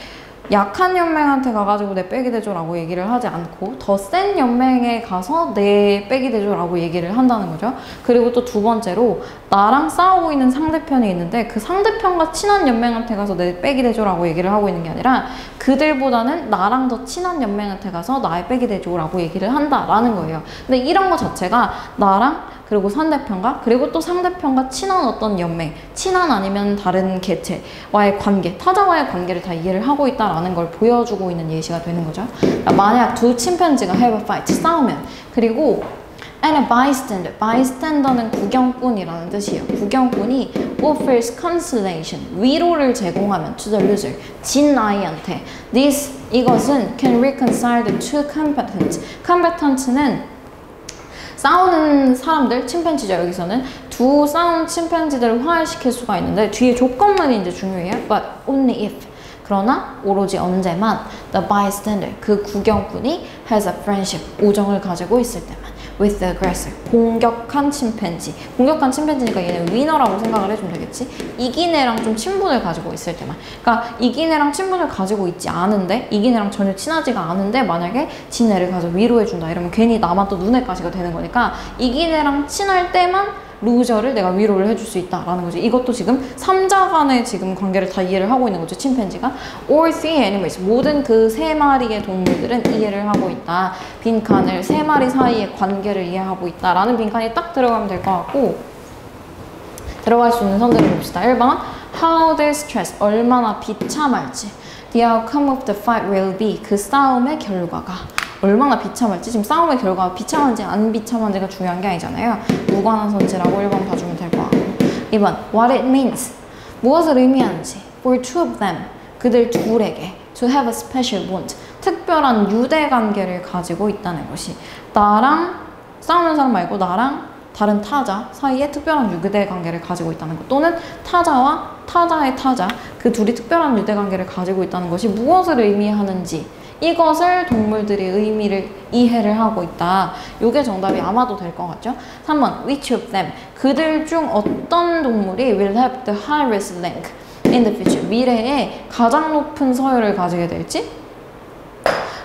약한 연맹한테 가가지고 내 백이 되죠 라고 얘기를 하지 않고 더 센 연맹에 가서 내 백이 되죠 라고 얘기를 한다는 거죠. 그리고 또 두 번째로 나랑 싸우고 있는 상대편이 있는데 그 상대편과 친한 연맹한테 가서 내 백이 되죠 라고 얘기를 하고 있는 게 아니라 그들보다는 나랑 더 친한 연맹한테 가서 나의 백이 되죠 라고 얘기를 한다라는 거예요. 근데 이런 거 자체가 나랑 그리고 상대편과 그리고 또 상대편과 친한 어떤 연맹, 친한 아니면 다른 개체와의 관계, 타자와의 관계를 다 이해를 하고 있다라는 걸 보여주고 있는 예시가 되는 거죠. 만약 두 침팬지가 have a fight, 싸우면 그리고 and a bystander, bystander는 구경꾼이라는 뜻이에요. 구경꾼이 offers consolation, 위로를 제공하면 to the loser, 진 아이한테 이것은 can reconcile the two combatants. combatant는 싸우는 사람들, 침팬지죠. 여기서는 두 싸운 침팬지들을 화해시킬 수가 있는데 뒤에 조건만이 이제 중요해요. But only if. 그러나 오로지 언제만 the bystander, 그 구경꾼이 has a friendship, 우정을 가지고 있을 때만 with the aggressor, 공격한 침팬지. 공격한 침팬지니까 얘는 위너라고 생각을 해주면 되겠지. 이긴 애랑 좀 친분을 가지고 있을 때만. 그러니까 이긴 애랑 친분을 가지고 있지 않은데 이긴 애랑 전혀 친하지가 않은데 만약에 진 애를 가서 위로해준다 이러면 괜히 나만 또 눈에 가시가 되는 거니까 이긴 애랑 친할 때만 루저를 내가 위로를 해줄 수 있다라는 거지. 이것도 지금 3자 간의 지금 관계를 다 이해를 하고 있는 거죠. 침팬지가. All three animals. 모든 그 3마리의 동물들은 이해를 하고 있다. 빈칸을 3마리 사이의 관계를 이해하고 있다라는 빈칸이 딱 들어가면 될 것 같고, 들어갈 수 있는 선들을 봅시다. 1번 How distressed. 얼마나 비참할지. The outcome of the fight will be. 그 싸움의 결과가 얼마나 비참할지. 지금 싸움의 결과가 비참한지 안 비참한지가 중요한 게 아니잖아요. 무관한 선지라고 1번 봐주면 될 것 같고, 2번 What it means. 무엇을 의미하는지. For two of them. 그들 둘에게 to have a special bond. 특별한 유대 관계를 가지고 있다는 것이, 나랑 싸우는 사람 말고 나랑 다른 타자 사이에 특별한 유대 관계를 가지고 있다는 것, 또는 타자와 타자의 타자, 그 둘이 특별한 유대 관계를 가지고 있다는 것이 무엇을 의미하는지, 이것을 동물들이 의미를 이해를 하고 있다. 이게 정답이 아마도 될 것 같죠? 3번 Which of them. 그들 중 어떤 동물이 will have the highest rank in the future. 미래에 가장 높은 서열을 가지게 될지,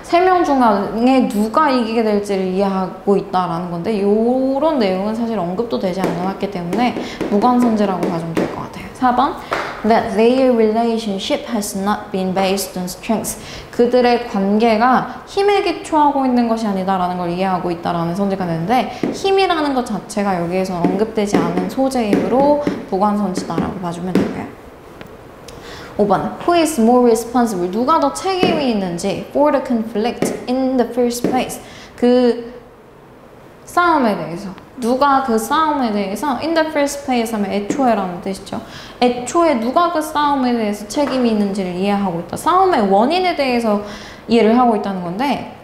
3명 중에 누가 이기게 될지를 이해하고 있다라는 건데, 이런 내용은 사실 언급도 되지 않았기 때문에 무관선지라고 봐주면 될 것 같아요. 4번 That their relationship has not been based on strength. 그들의 관계가 힘에 기초하고 있는 것이 아니다라는 걸 이해하고 있다라는 선지가 되는데, 힘이라는 것 자체가 여기에서 언급되지 않은 소재이므로 무관선지다라고 봐주면 되고요. 5번 Who is more responsible. 누가 더 책임이 있는지 for the conflict in the first place. 그 싸움에 대해서, 누가 그 싸움에 대해서 in the first place 하면 애초에라는 뜻이죠. 애초에 누가 그 싸움에 대해서 책임이 있는지를 이해하고 있다. 싸움의 원인에 대해서 이해를 하고 있다는 건데,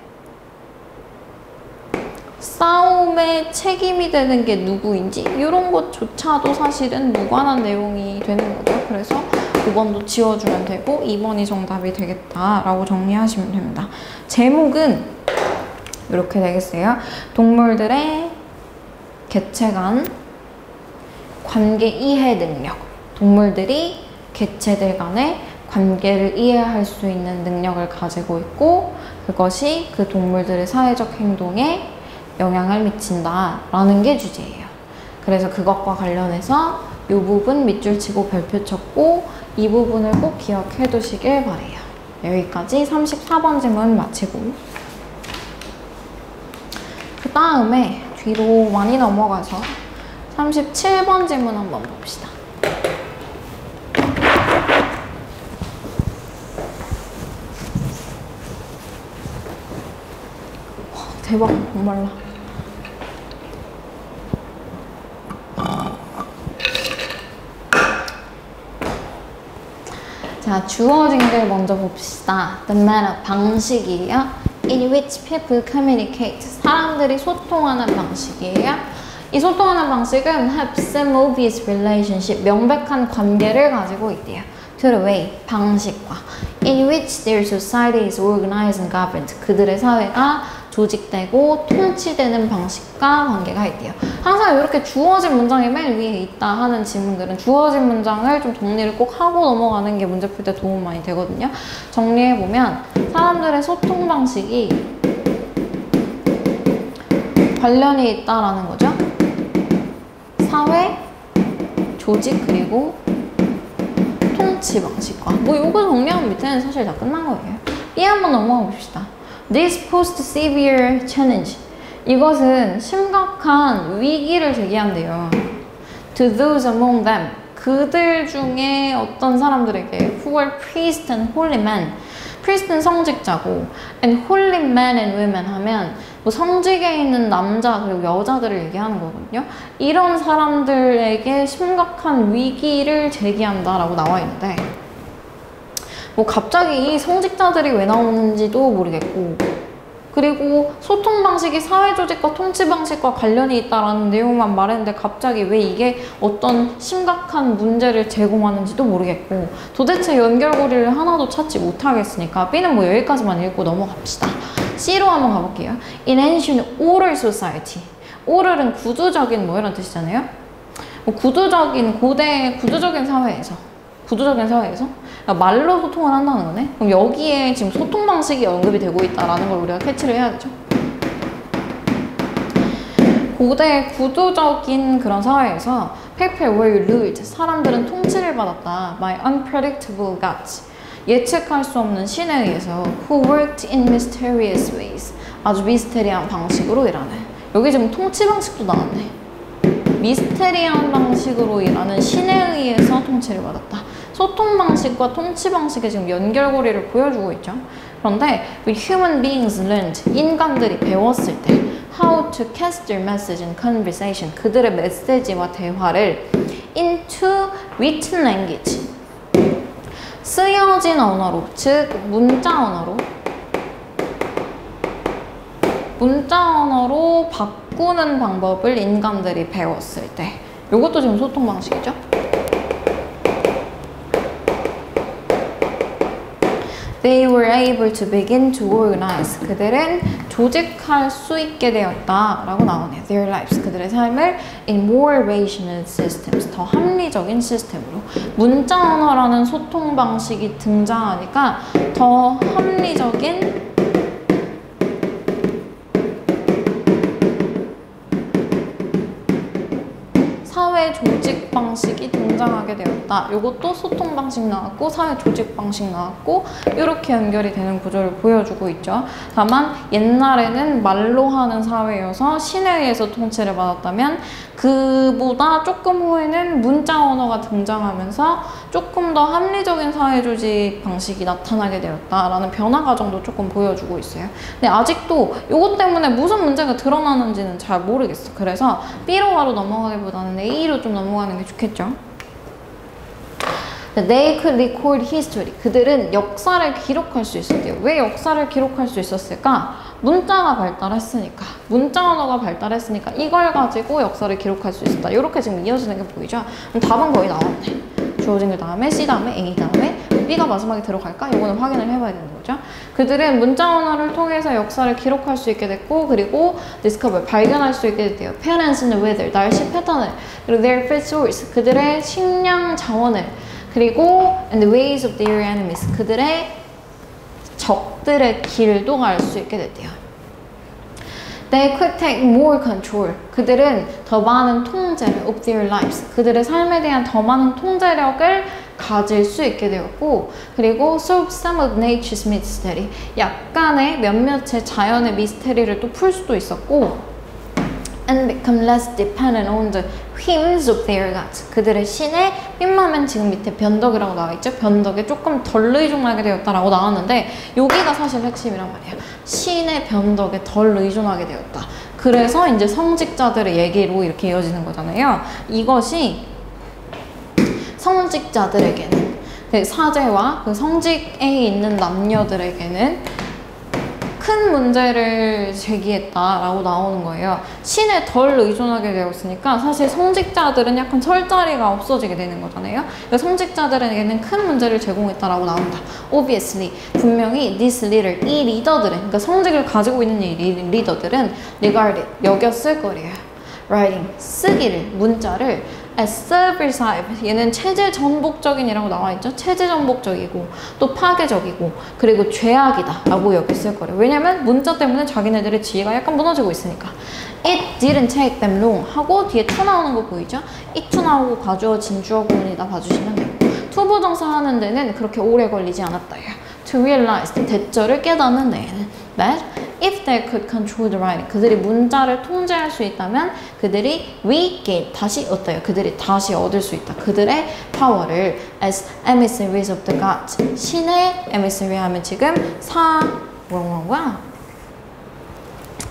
싸움에 책임이 되는 게 누구인지 이런 것조차도 사실은 무관한 내용이 되는 거죠. 그래서 5번도 지워주면 되고 2번이 정답이 되겠다라고 정리하시면 됩니다. 제목은 이렇게 되겠어요. 동물들의 개체 간 관계 이해 능력. 동물들이 개체들 간의 관계를 이해할 수 있는 능력을 가지고 있고, 그것이 그 동물들의 사회적 행동에 영향을 미친다라는 게 주제예요. 그래서 그것과 관련해서 이 부분 밑줄 치고 별표 쳤고, 이 부분을 꼭 기억해 두시길 바래요. 여기까지 34번 질문 마치고, 그 다음에 뒤로 많이 넘어가서 37번 질문 한번 봅시다. 대박, 목말라. 자, 주어진 글 먼저 봅시다. The manner, 방식이에요. In which people communicate, 사람들이 소통하는 방식이에요. 이 소통하는 방식은 have some obvious relationship, 명백한 관계를 가지고 있대요. To the way, 방식과 in which their society is organized and governed, 그들의 사회가 조직되고 통치되는 방식과 관계가 있대요. 항상 이렇게 주어진 문장이 맨 위에 있다 하는 질문들은 주어진 문장을 좀 정리를 꼭 하고 넘어가는 게 문제 풀 때 도움 많이 되거든요. 정리해보면 사람들의 소통 방식이 관련이 있다라는 거죠. 사회, 조직, 그리고 통치 방식과, 뭐 이거 정리하면 밑에는 사실 다 끝난 거예요. 이 한번 넘어가 봅시다. This poses severe challenge. 이것은 심각한 위기를 제기한대요. To those among them. 그들 중에 어떤 사람들에게 who are priests and holy men. priest는 성직자고 and holy men and women 하면 뭐 성직에 있는 남자 그리고 여자들을 얘기하는 거거든요. 이런 사람들에게 심각한 위기를 제기한다라고 나와 있는데, 뭐 갑자기 이 성직자들이 왜 나오는지도 모르겠고, 그리고 소통 방식이 사회 조직과 통치 방식과 관련이 있다라는 내용만 말했는데 갑자기 왜 이게 어떤 심각한 문제를 제공하는지도 모르겠고, 도대체 연결고리를 하나도 찾지 못하겠으니까 B는 뭐 여기까지만 읽고 넘어갑시다. C로 한번 가볼게요. In ancient order society. order은 구조적인 뭐 이런 뜻이잖아요. 뭐 구조적인 고대 구조적인 사회에서 말로 소통을 한다는 거네. 그럼 여기에 지금 소통 방식이 언급이 되고 있다라는 걸 우리가 캐치를 해야죠. 고대 구조적인 그런 사회에서 people were ruled, 사람들은 통치를 받았다. by unpredictable gods, 예측할 수 없는 신에 의해서 who worked in mysterious ways, 아주 미스테리한 방식으로 일하는. 여기 지금 통치 방식도 나왔네. 미스테리한 방식으로 일하는 신에 의해서 통치를 받았다. 소통 방식과 통치 방식의 지금 연결고리를 보여주고 있죠. 그런데 human beings learned, 인간들이 배웠을 때 how to cast their message in conversation, 그들의 메시지와 대화를 into written language, 쓰여진 언어로, 즉 문자 언어로 바꾸는 방법을 인간들이 배웠을 때, 이것도 지금 소통 방식이죠. They were able to begin to organize, 그들은 조직할 수 있게 되었다 라고 나오네요. Their lives, 그들의 삶을 in more rational systems, 더 합리적인 시스템으로. 문자 언어라는 소통 방식이 등장하니까 더 합리적인 사회 조직 방식이 등장하게 되었다. 이것도 소통 방식 나왔고 사회 조직 방식 나왔고 이렇게 연결이 되는 구조를 보여주고 있죠. 다만 옛날에는 말로 하는 사회여서 신에 의해서 통치를 받았다면 그보다 조금 후에는 문자 언어가 등장하면서 조금 더 합리적인 사회 조직 방식이 나타나게 되었다라는 변화 과정도 조금 보여주고 있어요. 근데 아직도 이것 때문에 무슨 문제가 드러나는지는 잘 모르겠어. 그래서 B로 바로 넘어가기보다는 A로 좀 넘어가는 게 좋겠죠. They could record history. 그들은 역사를 기록할 수 있었대요. 왜 역사를 기록할 수 있었을까? 문자가 발달했으니까. 문자 언어가 발달했으니까 이걸 가지고 역사를 기록할 수 있었다. 이렇게 지금 이어지는 게 보이죠? 그럼 답은 거의 나왔네. 주어진 글 다음에 C 다음에 A 다음에 B가 마지막에 들어갈까? 이거는 확인을 해봐야 되는 거죠. 그들은 문자 언어를 통해서 역사를 기록할 수 있게 됐고, 그리고 discover, 발견할 수 있게 됐대요. Patterns in the weather, 날씨 패턴을, 그리고 their food source, 그들의 식량 자원을, 그리고 and the ways of their enemies, 그들의 적들의 길도 알 수 있게 됐대요. They could take more control. 그들은 더 많은 통제를 of their lives. 그들의 삶에 대한 더 많은 통제력을 가질 수 있게 되었고, 그리고 solve some of nature's mystery. 약간의 몇몇의 자연의 미스테리를 또 풀 수도 있었고, and become less dependent on the whims of their gods. 그들의 신의 휘맘은 지금 밑에 변덕이라고 나와있죠. 변덕에 조금 덜 의존하게 되었다라고 나왔는데 여기가 사실 핵심이란 말이에요. 신의 변덕에 덜 의존하게 되었다. 그래서 이제 성직자들의 얘기로 이렇게 이어지는 거잖아요. 이것이 성직자들에게는, 그 사제와 그 성직에 있는 남녀들에게는 큰 문제를 제기했다라고 나오는 거예요. 신에 덜 의존하게 되었으니까 사실 성직자들은 약간 설 자리가 없어지게 되는 거잖아요. 성직자들에게는 큰 문제를 제공했다라고 나온다. Obviously, 분명히 this leader, 이 리더들은, 그러니까 성직을 가지고 있는 이 리더들은 regarded, 여겼을 거래요. writing, 쓰기를, 문자를 as subversive, 얘는 체제 전복적인이라고 나와있죠. 체제 전복적이고 또 파괴적이고 그리고 죄악이다 라고 여겼을 거래요. 왜냐면 문자 때문에 자기네들의 지위가 약간 무너지고 있으니까. It didn't take them long 하고 뒤에 to 나오는 거 보이죠? it to 나오고 과주어 진주어 구문이다 봐주시면 되고, 투부정사 하는 데는 그렇게 오래 걸리지 않았다. To realize, 대절을 깨닫는 데에는 that if they could control the writing, 그들이 문자를 통제할 수 있다면 그들이 regain, 다시 어때요? 그들이 다시 얻을 수 있다. 그들의 파워를 as emissaries of the gods, 신의 emissary 하면 지금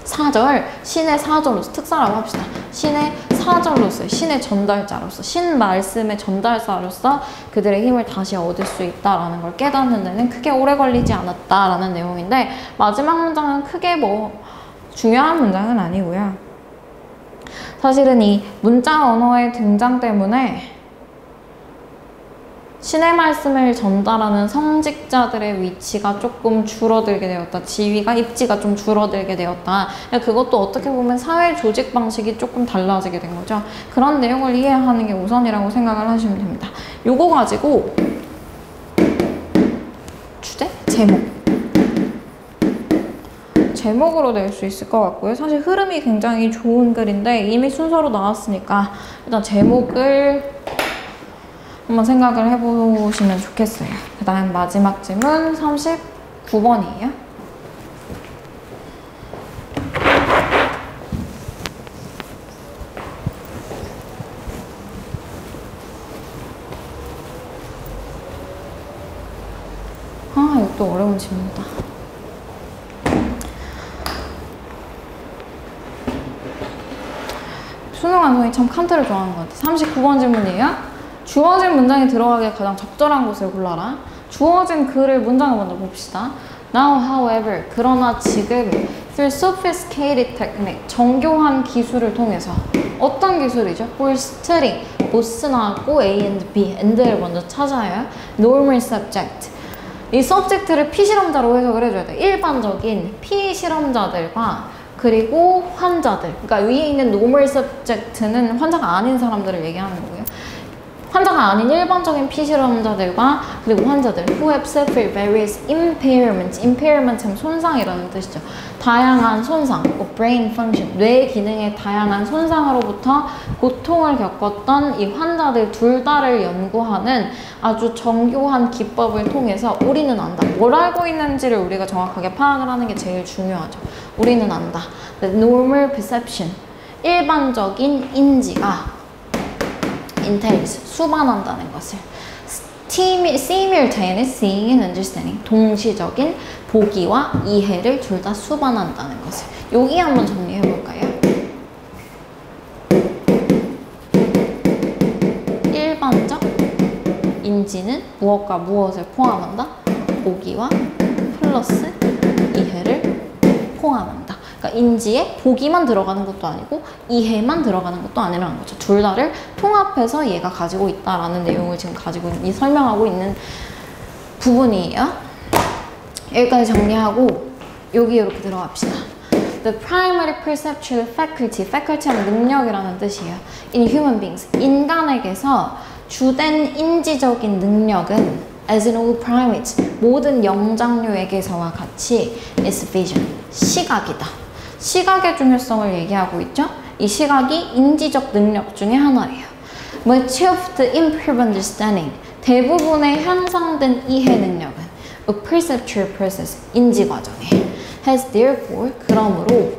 사절, 신의 사절로서, 특사라고 합시다. 신의 사절로서, 신의 전달자로서, 신 말씀의 전달사로서 그들의 힘을 다시 얻을 수 있다라는 걸 깨닫는 데는 크게 오래 걸리지 않았다라는 내용인데, 마지막 문장은 크게 뭐 중요한 문장은 아니고요. 사실은 이 문자 언어의 등장 때문에 신의 말씀을 전달하는 성직자들의 위치가 조금 줄어들게 되었다. 지위가, 입지가 좀 줄어들게 되었다. 그것도 어떻게 보면 사회 조직 방식이 조금 달라지게 된 거죠. 그런 내용을 이해하는 게 우선이라고 생각을 하시면 됩니다. 요거 가지고 제목으로 낼 수 있을 것 같고요. 사실 흐름이 굉장히 좋은 글인데 이미 순서로 나왔으니까 일단 제목을 한번 생각을 해보시면 좋겠어요. 그 다음 마지막 질문 39번이에요. 이것도 어려운 질문이다. 수능 완성이 참 칸트를 좋아하는 것 같아. 39번 질문이에요. 주어진 문장이 들어가기에 가장 적절한 곳을 골라라. 주어진 글을 문장을 먼저 봅시다. Now, however, 그러나 지금 through sophisticated technique, 정교한 기술을 통해서 어떤 기술이죠? For studying, 보스 나왔고 A and B, and를 먼저 찾아야 normal subject. 이 subject를 피실험자로 해석을 해줘야 돼. 일반적인 피실험자들과 그리고 환자들. 그러니까 위에 있는 normal subject는 환자가 아닌 사람들을 얘기하는 거고요. 환자가 아닌 일반적인 피실험자들과 그리고 환자들 who have suffered various impairments. impairment은 손상이라는 뜻이죠. 다양한 손상, brain function, 뇌 기능의 다양한 손상으로부터 고통을 겪었던 이 환자들 둘 다를 연구하는 아주 정교한 기법을 통해서 우리는 안다. 뭘 알고 있는지를 우리가 정확하게 파악을 하는 게 제일 중요하죠. 우리는 안다. The normal perception, 일반적인 인지가 entails, 수반한다는 것을. simultaneous seeing and understanding, 동시적인 보기와 이해를 둘 다 수반한다는 것을. 여기 한번 정리해 볼까요? 일반적 인지는 무엇과 무엇을 포함한다? 보기와 플러스 이해를 포함한다. 그러니까 인지에 보기만 들어가는 것도 아니고 이해만 들어가는 것도 아니라는 거죠. 둘 다를 통합해서 얘가 가지고 있다라는 내용을 지금 가지고 설명하고 있는 부분이에요. 여기까지 정리하고 여기 이렇게 들어갑시다. The primary perceptual faculty, faculty는 능력이라는 뜻이에요. In human beings, 인간에게서 주된 인지적인 능력은 as in all primates, 모든 영장류에게서와 같이 is vision, 시각이다. 시각의 중요성을 얘기하고 있죠. 이 시각이 인지적 능력 중에 하나예요. Much of the improved understanding, 대부분의 향상된 이해 능력은 a perceptual process, 인지 과정에 has therefore, 그러므로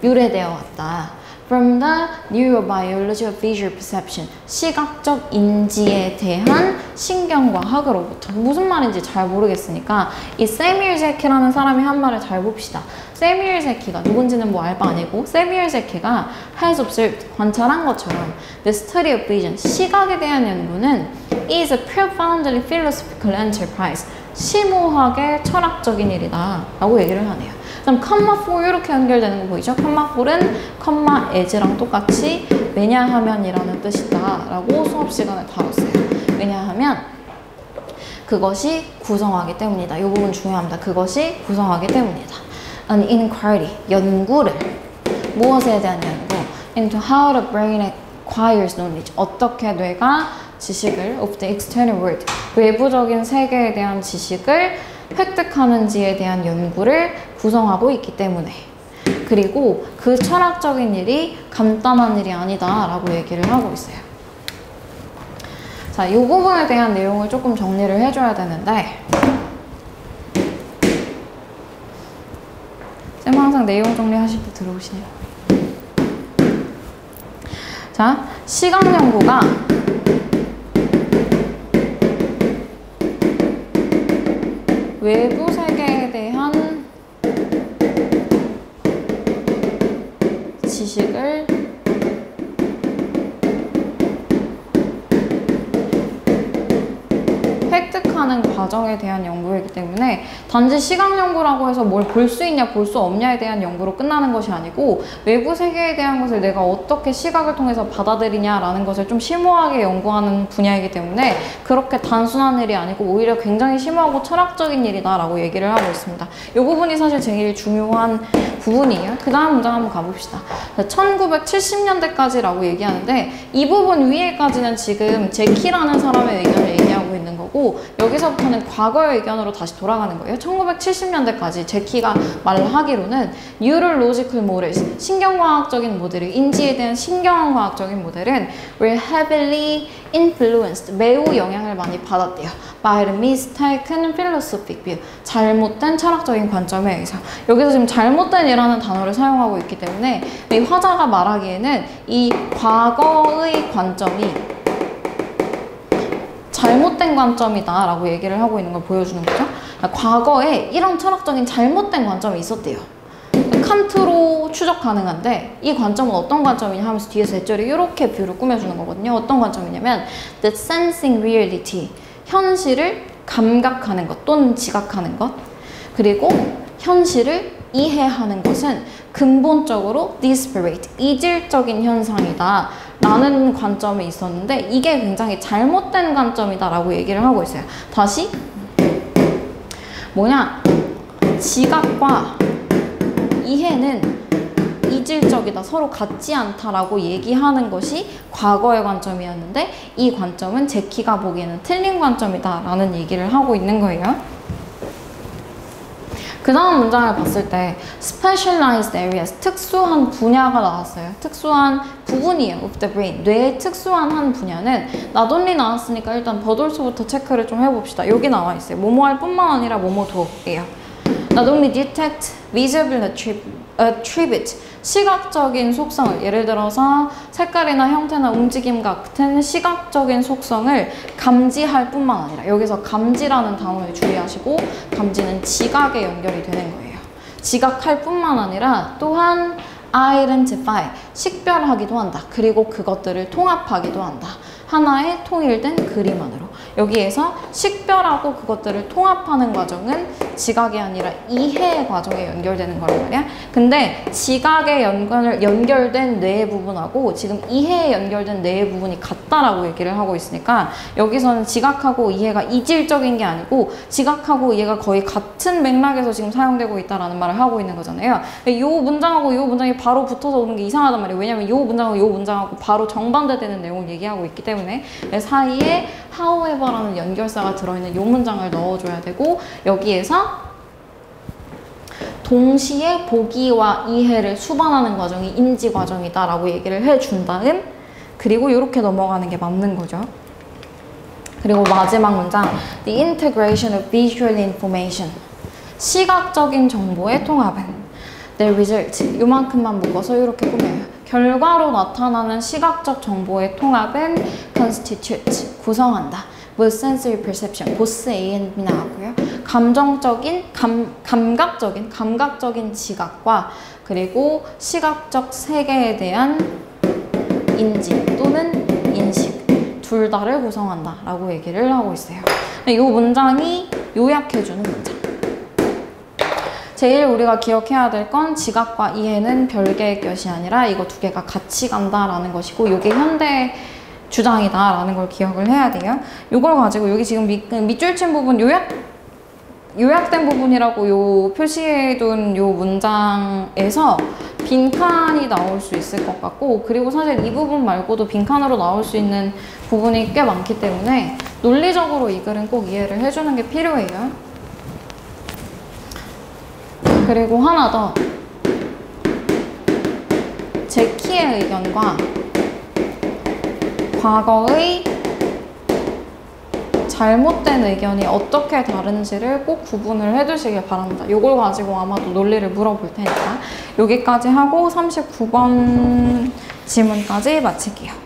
유래되어 왔다. From the neurobiology of visual perception, 시각적 인지에 대한 신경과학으로부터. 무슨 말인지 잘 모르겠으니까 이 세뮤얼 제키라는 사람이 한 말을 잘 봅시다. 세뮤얼 제키가 누군지는 뭐 알 바 아니고 세뮤얼 제키가 has observed, 관찰한 것처럼 the study of vision, 시각에 대한 연구는 is a profoundly philosophical enterprise, 심오하게 철학적인 일이다 라고 얘기를 하네요. 그럼 컴마 4 이렇게 연결되는 거 보이죠? 컴마 4는 컴마 as랑 똑같이 왜냐하면 이라는 뜻이다 라고 수업 시간에 다뤘어요. 왜냐하면 그것이 구성하기 때문이다. 이 부분 중요합니다. 그것이 구성하기 때문이다. An inquiry, 연구를, 무엇에 대한 연구? Into how the brain acquires knowledge, 어떻게 뇌가 지식을 of the external world, 외부적인 세계에 대한 지식을 획득하는지에 대한 연구를 구성하고 있기 때문에. 그리고 그 철학적인 일이 간단한 일이 아니다 라고 얘기를 하고 있어요. 자, 이 부분에 대한 내용을 조금 정리를 해줘야 되는데 쌤 항상 내용 정리하실 때 들어오시네요. 자, 시각 연구가 외부 세계에 대한 지식을 획득하는 과정에 대한 연구이기 때문에 단지 시각 연구라고 해서 뭘 볼 수 있냐 볼 수 없냐에 대한 연구로 끝나는 것이 아니고 외부 세계에 대한 것을 내가 어떻게 시각을 통해서 받아들이냐라는 것을 좀 심오하게 연구하는 분야이기 때문에 그렇게 단순한 일이 아니고 오히려 굉장히 심오하고 철학적인 일이다 라고 얘기를 하고 있습니다. 이 부분이 사실 제일 중요한 부분이에요. 그 다음 문장 한번 가봅시다. 1970년대까지라고 얘기하는데 이 부분 위에까지는 지금 제키라는 사람의 의견을 얘기하고 되고 있는 거고, 여기서부터는 과거의 의견으로 다시 돌아가는 거예요. 1970년대까지 제키가 말하기로는 Neurological models, 신경과학적인 모델을, 인지에 대한 신경과학적인 모델은 were heavily influenced, 매우 영향을 많이 받았대요. by the mistaken philosophic view, 잘못된 철학적인 관점에 의해서. 여기서 지금 잘못된이라는 단어를 사용하고 있기 때문에 이 화자가 말하기에는 이 과거의 관점이 잘못된 관점이다 라고 얘기를 하고 있는 걸 보여주는 거죠. 과거에 이런 철학적인 잘못된 관점이 있었대요. 칸트로 추적 가능한데 이 관점은 어떤 관점이냐 하면서 뒤에서 대절이 이렇게 뷰를 꾸며주는 거거든요. 어떤 관점이냐면 the sensing reality, 현실을 감각하는 것 또는 지각하는 것, 그리고 현실을 이해하는 것은 근본적으로 disparate, 이질적인 현상이다 라는 관점이 있었는데 이게 굉장히 잘못된 관점이다 라고 얘기를 하고 있어요. 다시 뭐냐, 지각과 이해는 이질적이다, 서로 같지 않다라고 얘기하는 것이 과거의 관점이었는데 이 관점은 제키가 보기에는 틀린 관점이다 라는 얘기를 하고 있는 거예요. 그 다음 문장을 봤을 때 specialized areas, 특수한 분야가 나왔어요. 특수한 부분이에요. of the brain, 뇌의 특수한 한 분야는 not only 나왔으니까 일단 버돌수부터 체크를 좀 해봅시다. 여기 나와 있어요. 뭐뭐할 뿐만 아니라 뭐뭐도예요. not only detect visible attribute, 시각적인 속성을, 예를 들어서 색깔이나 형태나 움직임 같은 시각적인 속성을 감지할 뿐만 아니라, 여기서 감지라는 단어에 주의하시고 감지는 지각에 연결이 되는 거예요. 지각할 뿐만 아니라 또한 identify, 식별하기도 한다. 그리고 그것들을 통합하기도 한다. 하나의 통일된 그림 안으로. 여기에서 식별하고 그것들을 통합하는 과정은 지각이 아니라 이해 과정에 연결되는 거란 말이야. 근데 지각에 연결된 뇌의 부분하고 지금 이해에 연결된 뇌의 부분이 같다라고 얘기를 하고 있으니까 여기서는 지각하고 이해가 이질적인 게 아니고 지각하고 이해가 거의 같은 맥락에서 지금 사용되고 있다라는 말을 하고 있는 거잖아요. 이 문장하고 이 문장이 바로 붙어서 오는 게 이상하단 말이에요. 왜냐면 이 문장하고 이 문장하고 바로 정반대되는 내용을 얘기하고 있기 때문에 사이에 however라는 연결사가 들어있는 이 문장을 넣어줘야 되고, 여기에서 동시에 보기와 이해를 수반하는 과정이 인지 과정이다 라고 얘기를 해준 다음, 그리고 이렇게 넘어가는 게 맞는 거죠. 그리고 마지막 문장, the integration of visual information, 시각적인 정보의 통합은 the result, 요만큼만 묶어서 이렇게 꾸며요. 결과로 나타나는 시각적 정보의 통합은 constitute, 구성한다. with sensory perception, 보스 A&B 나왔고요. 감각적인 지각과 그리고 시각적 세계에 대한 인지 또는 인식, 둘 다를 구성한다 라고 얘기를 하고 있어요. 이 문장이 요약해주는 문장. 제일 우리가 기억해야 될 건 지각과 이해는 별개의 것이 아니라 이거 두 개가 같이 간다라는 것이고, 이게 현대 주장이다라는 걸 기억을 해야 돼요. 이걸 가지고 여기 지금 밑줄 친 부분 요약된 부분이라고 요 표시해둔 요 문장에서 빈칸이 나올 수 있을 것 같고, 그리고 사실 이 부분 말고도 빈칸으로 나올 수 있는 부분이 꽤 많기 때문에 논리적으로 이 글은 꼭 이해를 해주는 게 필요해요. 그리고 하나 더, 제키의 의견과 과거의 잘못된 의견이 어떻게 다른지를 꼭 구분을 해두시길 바랍니다. 이걸 가지고 아마도 논리를 물어볼 테니까 여기까지 하고 39번 지문까지 마칠게요.